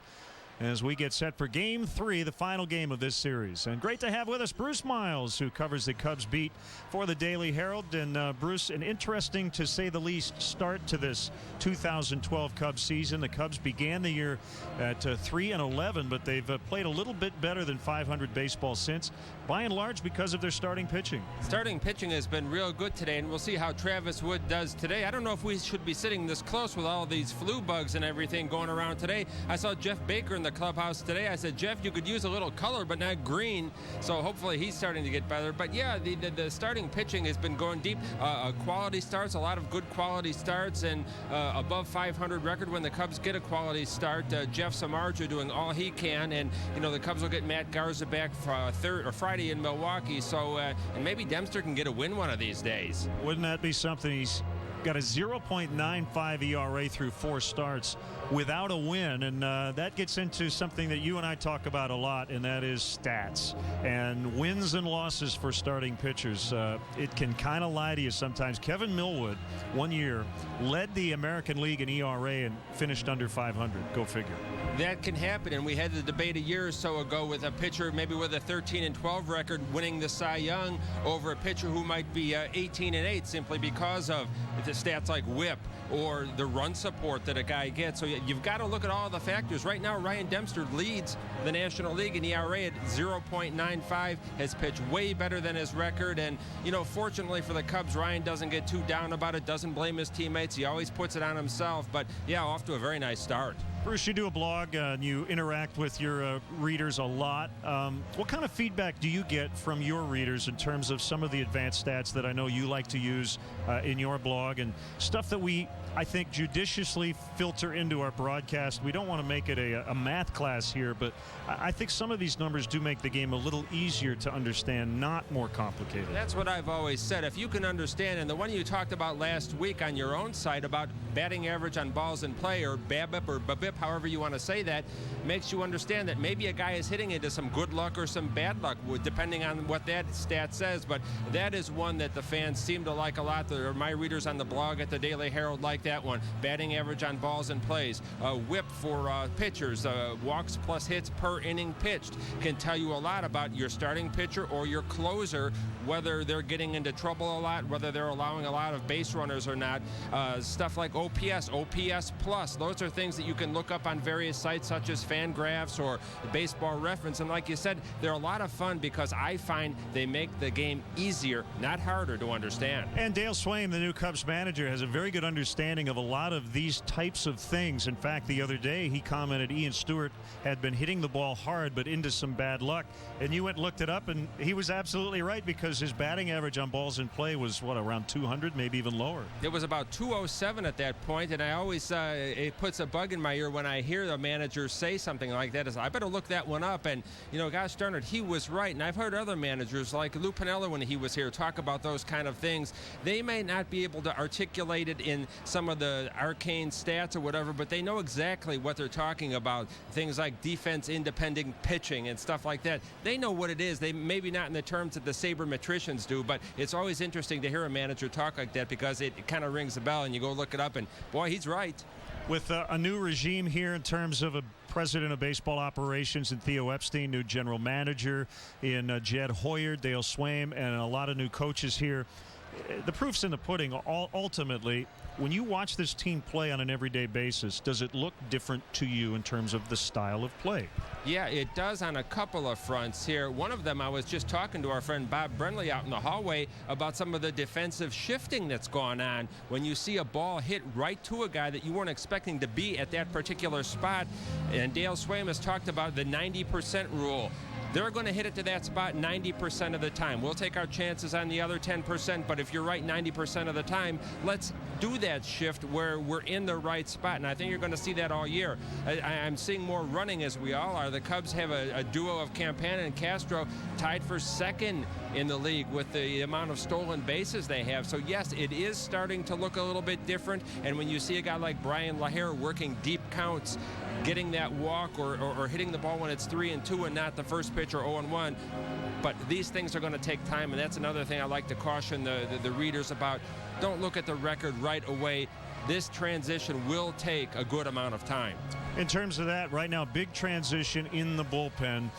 Speaker 2: as we get set for Game 3, the final game of this series. And great to have with us Bruce Miles, who covers the Cubs beat for the Daily Herald. And Bruce, an interesting, to say the least, start to this 2012 Cubs season. The Cubs began the year at 3-11, but they've played a little bit better than 500 baseball since, by and large because of their starting pitching.
Speaker 3: Starting pitching has been real good today, and we'll see how Travis Wood does today. I don't know if we should be sitting this close with all these flu bugs and everything going around today. I saw Jeff Baker in the clubhouse today. I said, Jeff, you could use a little color, but not green. So hopefully he's starting to get better. But yeah, the starting pitching has been going deep. Quality starts, a lot of good quality starts, and above 500 record when the Cubs get a quality start. Jeff Samardzija doing all he can, and the Cubs will get Matt Garza back for Friday in Milwaukee. So and maybe Dempster can get a win one of these days.
Speaker 2: Wouldn't that be something? He's got a 0.95 ERA through 4 starts without a win, and that gets into something that you and I talk about a lot, and that is stats and wins and losses for starting pitchers. It can kind of lie to you sometimes. Kevin Millwood, one year, led the American League in ERA and finished under 500. Go figure.
Speaker 3: That can happen, and we had the debate a year or so ago with a pitcher maybe with a 13-12 record winning the Cy Young over a pitcher who might be 18-8 simply because of the stats like WHIP or the run support that a guy gets. So you've got to look at all the factors. Right now, Ryan Dempster leads the National League in ERA at 0.95, has pitched way better than his record. And, fortunately for the Cubs, Ryan doesn't get too down about it, doesn't blame his teammates. He always puts it on himself. But, yeah, off to a very nice start.
Speaker 2: Bruce, you do a blog and you interact with your readers a lot. What kind of feedback do you get from your readers in terms of some of the advanced stats that I know you like to use in your blog, and stuff that we, I think, judiciously filter into our broadcast? We don't want to make it a math class here, but I think some of these numbers do make the game a little easier to understand, not more complicated.
Speaker 3: That's what I've always said. If you can understand, and the one you talked about last week on your own site about batting average on balls in play, or BABIP or BABIP, however you want to say that, makes you understand that maybe a guy is hitting into some good luck or some bad luck, depending on what that stat says. But that is one that the fans seem to like a lot. My readers on the blog at the Daily Herald like that one. Batting average on balls and plays. WHIP for pitchers, walks plus hits per inning pitched, can tell you a lot about your starting pitcher or your closer, whether they're getting into trouble a lot, whether they're allowing a lot of base runners or not. Stuff like OPS plus. Those are things that you can look up on various sites such as Fangraphs or Baseball Reference. And like you said, they're a lot of fun because I find they make the game easier, not harder to understand.
Speaker 2: And Dale Sveum, the new Cubs manager, has a very good understanding of a lot of these types of things. In fact, the other day he commented Ian Stewart had been hitting the ball hard but into some bad luck. And you went and looked it up, and he was absolutely right, because his batting average on balls in play was, around 200, maybe even lower.
Speaker 3: It was about 207 at that point, and I always, it puts a bug in my ear when I hear the manager say something like that. Is I better look that one up, and, gosh darn it, he was right. And I've heard other managers like Lou Piniella when he was here talk about those kind of things. They may not be able to articulate it in some of the arcane stats or whatever, but they know exactly what they're talking about. Things like defense independent pitching and stuff like that. They know what it is. They maybe not in the terms that the sabermetricians do, but it's always interesting to hear a manager talk like that, because it kind of rings a bell, and you go look it up, and boy, he's right.
Speaker 2: With a new regime here in terms of a president of baseball operations in Theo Epstein, new general manager in Jed Hoyer, Dale Sveum, and a lot of new coaches here, the proof's in the pudding. Ultimately, when you watch this team play on an everyday basis, does it look different to you in terms of the style of play?
Speaker 3: Yeah, it does on a couple of fronts here. One of them, I was just talking to our friend Bob Brenly out in the hallway about some of the defensive shifting that's gone on. When you see a ball hit right to a guy that you weren't expecting to be at that particular spot, and Dale Sveum has talked about the 90% rule. They're going to hit it to that spot 90% of the time. We'll take our chances on the other 10%, but if you're right 90% of the time, let's do that shift where we're in the right spot. And I think you're going to see that all year. I'm seeing more running, as we all are, The Cubs have a duo of Campana and Castro tied for second in the league with the amount of stolen bases they have. So yes, it is starting to look a little bit different. And when you see a guy like Brian LaHare working deep counts, getting that walk or hitting the ball when it's 3-2 and not the first pitch or 0-1. But these things are going to take time, and that's another thing I like to caution the readers about. Don't look at the record right away. This transition will take a good amount of time.
Speaker 2: In terms of that, right now, big transition in the bullpen.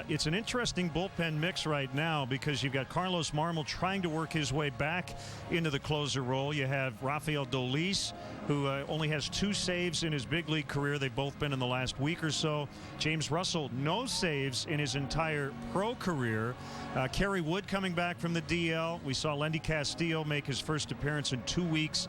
Speaker 2: It's an interesting bullpen mix right now because you've got Carlos Marmol trying to work his way back into the closer role. You have Rafael Dolis, who only has 2 saves in his big league career. They've both been in the last week or so. James Russell, no saves in his entire pro career. Kerry Wood coming back from the DL. We saw Lendy Castillo make his first appearance in 2 weeks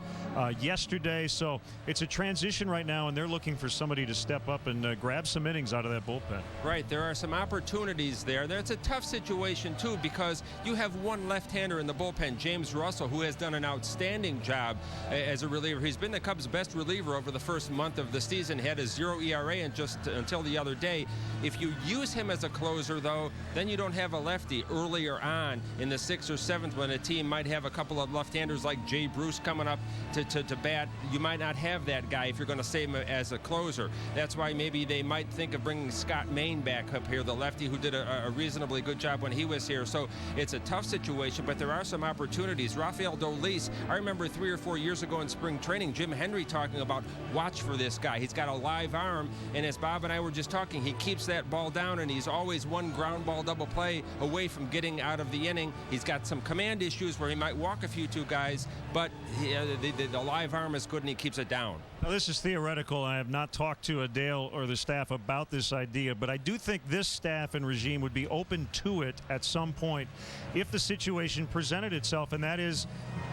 Speaker 2: yesterday. So it's a transition right now, and they're looking for somebody to step up and grab some innings out of that bullpen.
Speaker 3: Right, there are some opportunities there. That's a tough situation, too, because you have one left-hander in the bullpen, James Russell, who has done an outstanding job as a reliever. He's been the Cubs' best reliever over the first month of the season. He had a 0 ERA and just until the other day. If you use him as a closer, though, then you don't have a lefty earlier on in the 6th or 7th when a team might have a couple of left-handers like Jay Bruce coming up to bat. You might not have that guy if you're going to save him as a closer. That's why maybe they might think of bringing Scott Maine back up here, the lefty who did a reasonably good job when he was here. So it's a tough situation, but there are some opportunities. Rafael Dolis, I remember 3 or 4 years ago in spring training, Jim Henry talking about watch for this guy. He's got a live arm, and as Bob and I were just talking, he keeps that ball down, and he's always one ground ball double play away from getting out of the inning. He's got some command issues where he might walk a few guys, but the live arm is good, and he keeps it down.
Speaker 2: Now, this is theoretical. I have not talked to Dale or the staff about this idea, but I do think this staff and regime would be open to it at some point if the situation presented itself, and that is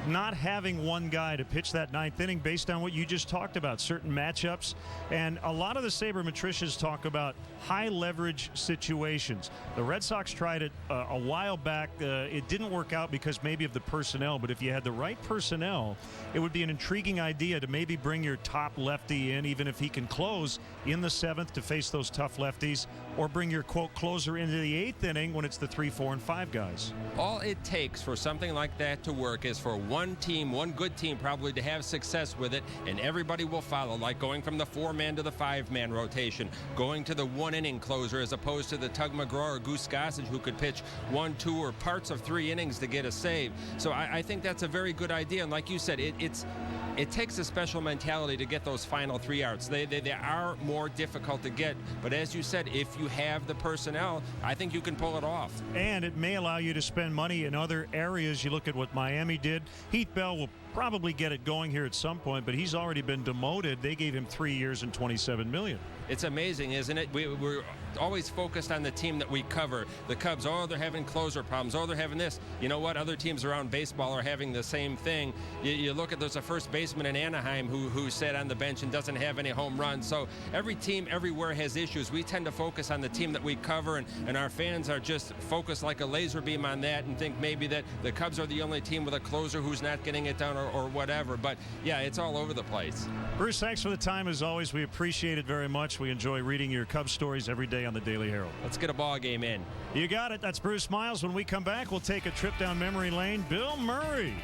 Speaker 2: not having one guy to pitch that 9th inning based on what you just talked about, certain matchups. And a lot of the sabermetricians talk about high leverage situations. The Red Sox tried it a while back. It didn't work out because maybe of the personnel, but if you had the right personnel, it would be an intriguing idea to maybe bring your top lefty in, even if he can close in the 7th to face those tough lefties, or bring your quote closer into the 8th inning when it's the 3, 4, and 5 guys.
Speaker 3: All it takes for something like that to work is for one team, one good team probably, to have success with it, and everybody will follow, like going from the 4-man to the 5-man rotation, going to the 1-inning closer as opposed to the Tug McGraw or Goose Gossage who could pitch 1, 2, or parts of 3 innings to get a save. So I think that's a very good idea, and like you said, it takes a special mentality to get those final 3 outs. They are more difficult to get, but as you said, if you have the personnel, I think you can pull it off.
Speaker 2: And it may allow you to spend money in other areas. You look at what Miami did. Heath Bell will probably get it going here at some point, but he's already been demoted. They gave him 3 years and $27 million.
Speaker 3: It's amazing, isn't it? We're always focused on the team that we cover. The Cubs, oh, they're having closer problems. Oh, they're having this. You know what? Other teams around baseball are having the same thing. You look at, there's a first baseman in Anaheim who sat on the bench and doesn't have any home runs. So every team everywhere has issues. We tend to focus on the team that we cover, and our fans are just focused like a laser beam on that and think maybe that the Cubs are the only team with a closer who's not getting it done or whatever. But, yeah, it's all over the place.
Speaker 2: Bruce, thanks for the time as always. We appreciate it very much. We enjoy reading your Cubs stories every day on the Daily Herald.
Speaker 3: Let's get a ball game in.
Speaker 2: You got it. That's Bruce Miles. When we come back, we'll take a trip down memory lane. Bill Murray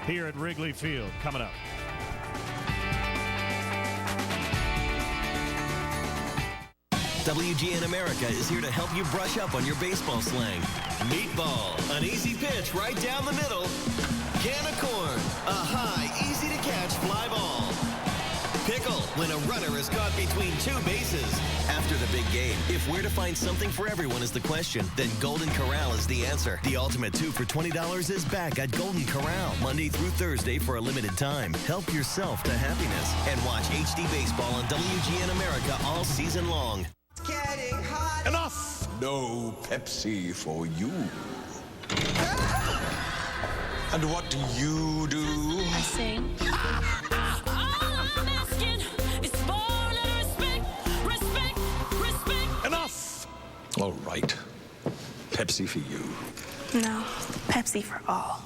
Speaker 2: here at Wrigley Field coming up.
Speaker 27: WGN America is here to help you brush up on your baseball slang. Meatball, an easy pitch right down the middle. Can of corn, a high, easy-to-catch fly ball. Pickle, when a runner is caught between 2 bases. After the big game, if where to find something for everyone is the question, then Golden Corral is the answer. The ultimate 2 for $20 is back at Golden Corral, Monday through Thursday for a limited time. Help yourself to happiness and watch HD Baseball on WGN America all season long.
Speaker 4: Enough! No Pepsi for you. And what do you do?
Speaker 7: I sing.
Speaker 4: Enough! All right. Pepsi for you.
Speaker 7: No, Pepsi for all.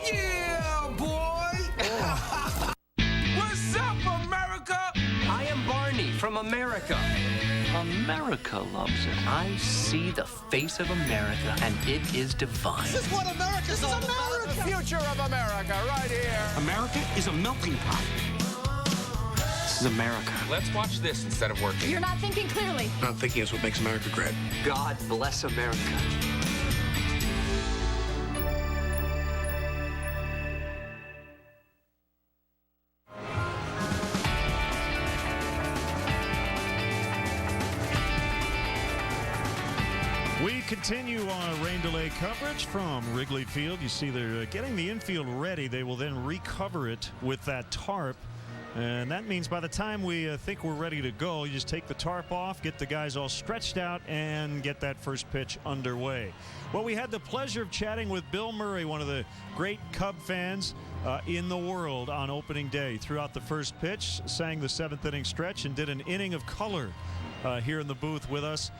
Speaker 4: Yeah, boy!
Speaker 6: from America.
Speaker 9: America loves it. I see the face of America, and it is divine.
Speaker 6: This is what America's all about. The future of America, right here.
Speaker 9: America is a melting pot. This is America.
Speaker 3: Let's watch this instead of working.
Speaker 10: You're not thinking clearly.
Speaker 9: Not thinking is what makes America great.
Speaker 6: God bless America.
Speaker 2: We continue our rain delay coverage from Wrigley Field. You see they're getting the infield ready. They will then recover it with that tarp. And that means by the time we think we're ready to go, you just take the tarp off, get the guys all stretched out, and get that first pitch underway. Well, we had the pleasure of chatting with Bill Murray, one of the great Cub fans in the world, on opening day. Threw out the first pitch, sang the 7th inning stretch, and did an inning of color here in the booth with us.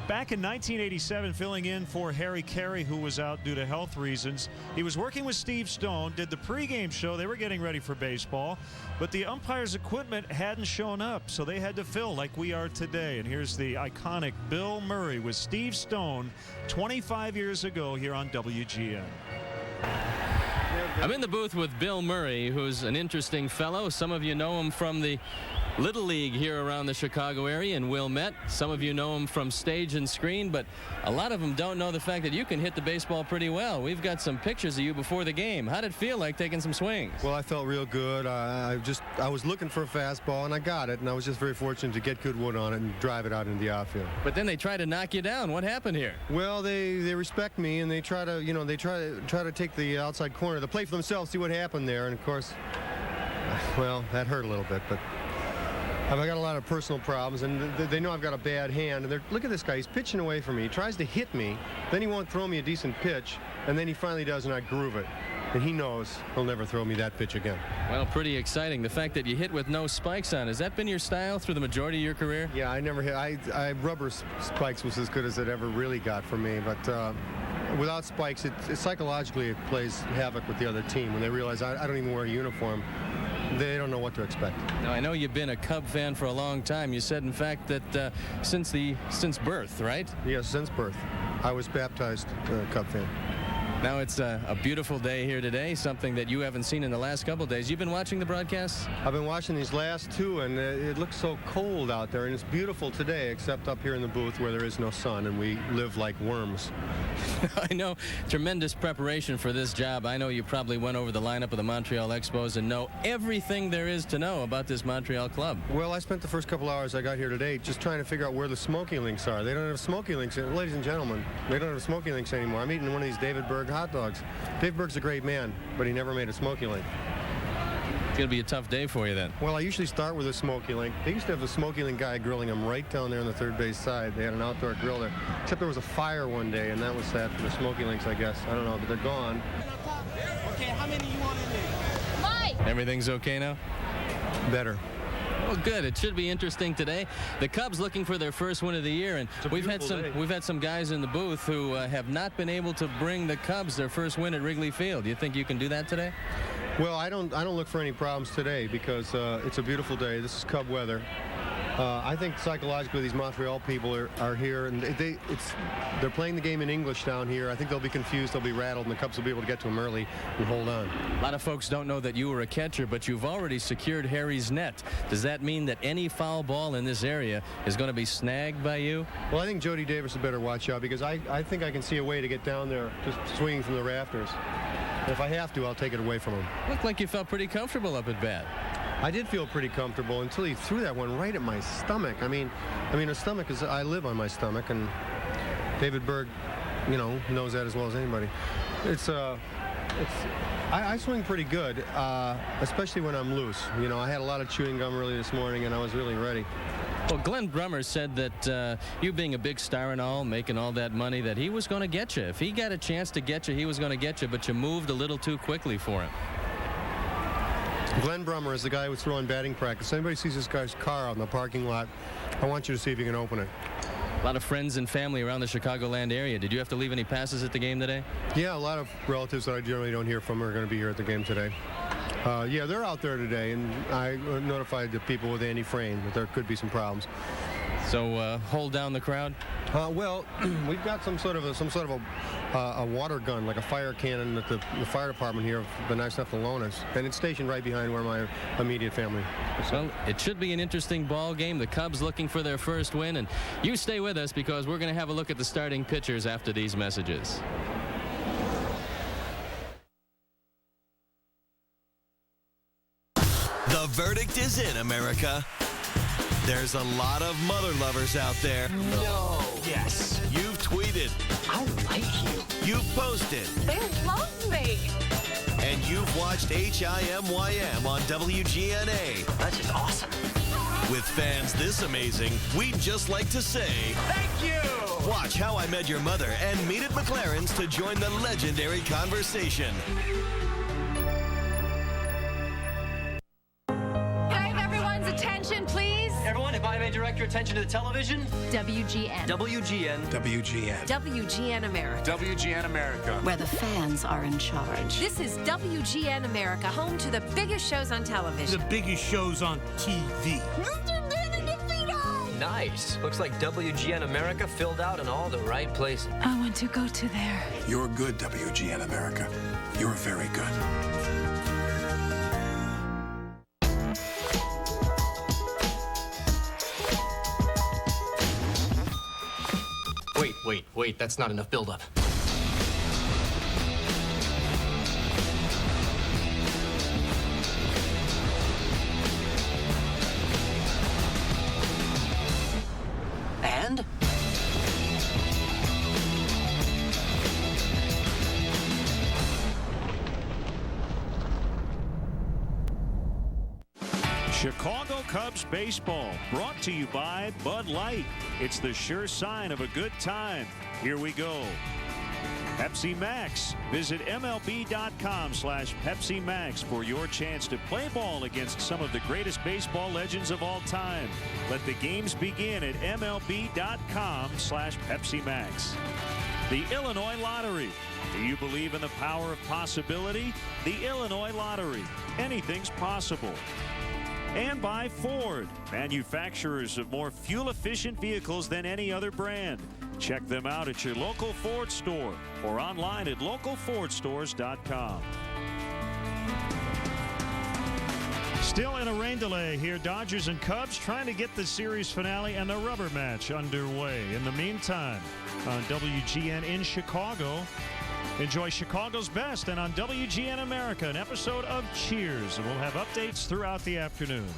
Speaker 2: Back in 1987, filling in for Harry Carey, who was out due to health reasons. He was working with Steve Stone, did the pregame show. They were getting ready for baseball, but the umpire's equipment hadn't shown up, so they had to fill like we are today. And here's the iconic Bill Murray with Steve Stone 25 years ago here on WGN.
Speaker 16: I'm in the booth with Bill Murray, who's an interesting fellow. Some of you know him from the Little League here around the Chicago area in Wilmette. Some of you know him from stage and screen, but a lot of them don't know the fact that you can hit the baseball pretty well. We've got some pictures of you before the game. How did it feel like taking some swings?
Speaker 17: Well, I felt real good. I was looking for a fastball, and I got it, and I was just very fortunate to get good wood on it and drive it out into the outfield.
Speaker 16: But then they try to knock you down. What happened here?
Speaker 17: Well, they respect me, and they try to, try to take the outside corner of the plate for themselves, see what happened there, and of course, well, that hurt a little bit, but I've got a lot of personal problems, and they know I've got a bad hand. And look at this guy. He's pitching away from me. He tries to hit me. Then he won't throw me a decent pitch. And then he finally does, and I groove it. And he knows he'll never throw me that pitch again.
Speaker 16: Well, pretty exciting. The fact that you hit with no spikes on, has that been your style through the majority of your career?
Speaker 17: Yeah, I never hit. I rubber spikes was as good as it ever really got for me. But without spikes, psychologically it plays havoc with the other team. When they realize I don't even wear a uniform, they don't know what to expect.
Speaker 16: Now, I know you've been a Cub fan for a long time. You said, in fact, that since birth, right?
Speaker 17: Yes, since birth. I was baptized Cub fan.
Speaker 16: Now it's a beautiful day here today, something that you haven't seen in the last couple of days. You've been watching the broadcasts?
Speaker 17: I've been watching these last two, and it looks so cold out there, and it's beautiful today, except up here in the booth where there is no sun, and we live like worms.
Speaker 16: I know, tremendous preparation for this job. I know you probably went over the lineup of the Montreal Expos and know everything there is to know about this Montreal club.
Speaker 17: Well, I spent the first couple hours I got here today just trying to figure out where the smoking links are. They don't have smoking links, ladies and gentlemen. They don't have smoking links anymore. I'm eating one of these David Berg hot dogs. Dave Berg's a great man, but he never made a smoky link.
Speaker 16: It's going to be a tough day for you then.
Speaker 17: Well, I usually start with a smoky link. They used to have a smoky link guy grilling them right down there on the third base side. They had an outdoor grill there. Except there was a fire one day, and that was that for the smoky links, I guess. I don't know, but they're gone.
Speaker 6: Okay, how many you want in there?
Speaker 10: Mike!
Speaker 16: Everything's okay now?
Speaker 17: Better.
Speaker 16: Well, good. It should be interesting today. The Cubs looking for their first win of the year, and we've had some guys in the booth who have not been able to bring the Cubs their first win at Wrigley Field. Do you think you can do that today?
Speaker 17: Well, I don't look for any problems today because it's a beautiful day. This is Cub weather. I think psychologically these Montreal people are here, and they're playing the game in English down here. I think they'll be confused, they'll be rattled, and the Cubs will be able to get to them early and hold on.
Speaker 16: A lot of folks don't know that you were a catcher, but you've already secured Harry's net. Does that mean that any foul ball in this area is going to be snagged by you?
Speaker 17: Well, I think Jody Davis had better watch out because I think I can see a way to get down there just swinging from the rafters. If I have to, I'll take it away from him.
Speaker 16: Looked like you felt pretty comfortable up at bat.
Speaker 17: I did feel pretty comfortable until he threw that one right at my stomach. I mean, a stomach is, I live on my stomach, and David Berg, knows that as well as anybody. I swing pretty good, especially when I'm loose. I had a lot of chewing gum early this morning, and I was really ready.
Speaker 16: Well, Glenn Brummer said that you being a big star and all, making all that money, that he was going to get you. If he got a chance to get you, he was going to get you, but you moved a little too quickly for him.
Speaker 17: Glenn Brummer is the guy who was throwing batting practice. Anybody sees this guy's car out in the parking lot, I want you to see if you can open it.
Speaker 16: A lot of friends and family around the Chicagoland area. Did you have to leave any passes at the game today?
Speaker 17: Yeah, a lot of relatives that I generally don't hear from are going to be here at the game today. Yeah, they're out there today, and I notified the people with Andy Frayne that there could be some problems.
Speaker 16: So hold down the crowd.
Speaker 17: Well, we've got some sort of a water gun, like a fire cannon that the fire department here have been nice enough to loan us, and it's stationed right behind where my immediate family is.
Speaker 16: Well, it should be an interesting ball game. The Cubs looking for their first win, and you stay with us because we're going to have a look at the starting pitchers after these messages.
Speaker 27: The verdict is in, America. There's a lot of mother lovers out there.
Speaker 9: No.
Speaker 27: Yes. You've tweeted.
Speaker 9: I like you.
Speaker 27: You've posted.
Speaker 9: They love me.
Speaker 27: And you've watched HIMYM on WGNA.
Speaker 9: That's just awesome.
Speaker 27: With fans this amazing, we'd just like to say...
Speaker 9: Thank you!
Speaker 27: Watch How I Met Your Mother and meet at McLaren's to join the legendary conversation.
Speaker 10: Attention, please.
Speaker 9: Everyone, if I may direct your attention to the television.
Speaker 10: WGN.
Speaker 9: WGN.
Speaker 27: WGN.
Speaker 10: WGN America.
Speaker 5: WGN America.
Speaker 14: Where the fans are in charge.
Speaker 10: This is WGN America, home to the biggest shows on television.
Speaker 18: The biggest shows on TV.
Speaker 9: Nice. Looks like WGN America filled out in all the right places.
Speaker 10: I want to go to there.
Speaker 5: You're good, WGN America. You're very good.
Speaker 9: Wait, that's not enough buildup. And?
Speaker 2: Chicago Cubs baseball, brought to you by Bud Light. It's the sure sign of a good time. Here we go. Pepsi Max. Visit MLB.com/Pepsi Max for your chance to play ball against some of the greatest baseball legends of all time. Let the games begin at MLB.com/Pepsi Max. The Illinois Lottery. Do you believe in the power of possibility? The Illinois Lottery. Anything's possible. And by Ford, manufacturers of more fuel-efficient vehicles than any other brand. Check them out at your local Ford store or online at localfordstores.com. Still in a rain delay here, Dodgers and Cubs trying to get the series finale and the rubber match underway. In the meantime, on WGN in Chicago, enjoy Chicago's best, and on WGN America, an episode of Cheers. And we'll have updates throughout the afternoon.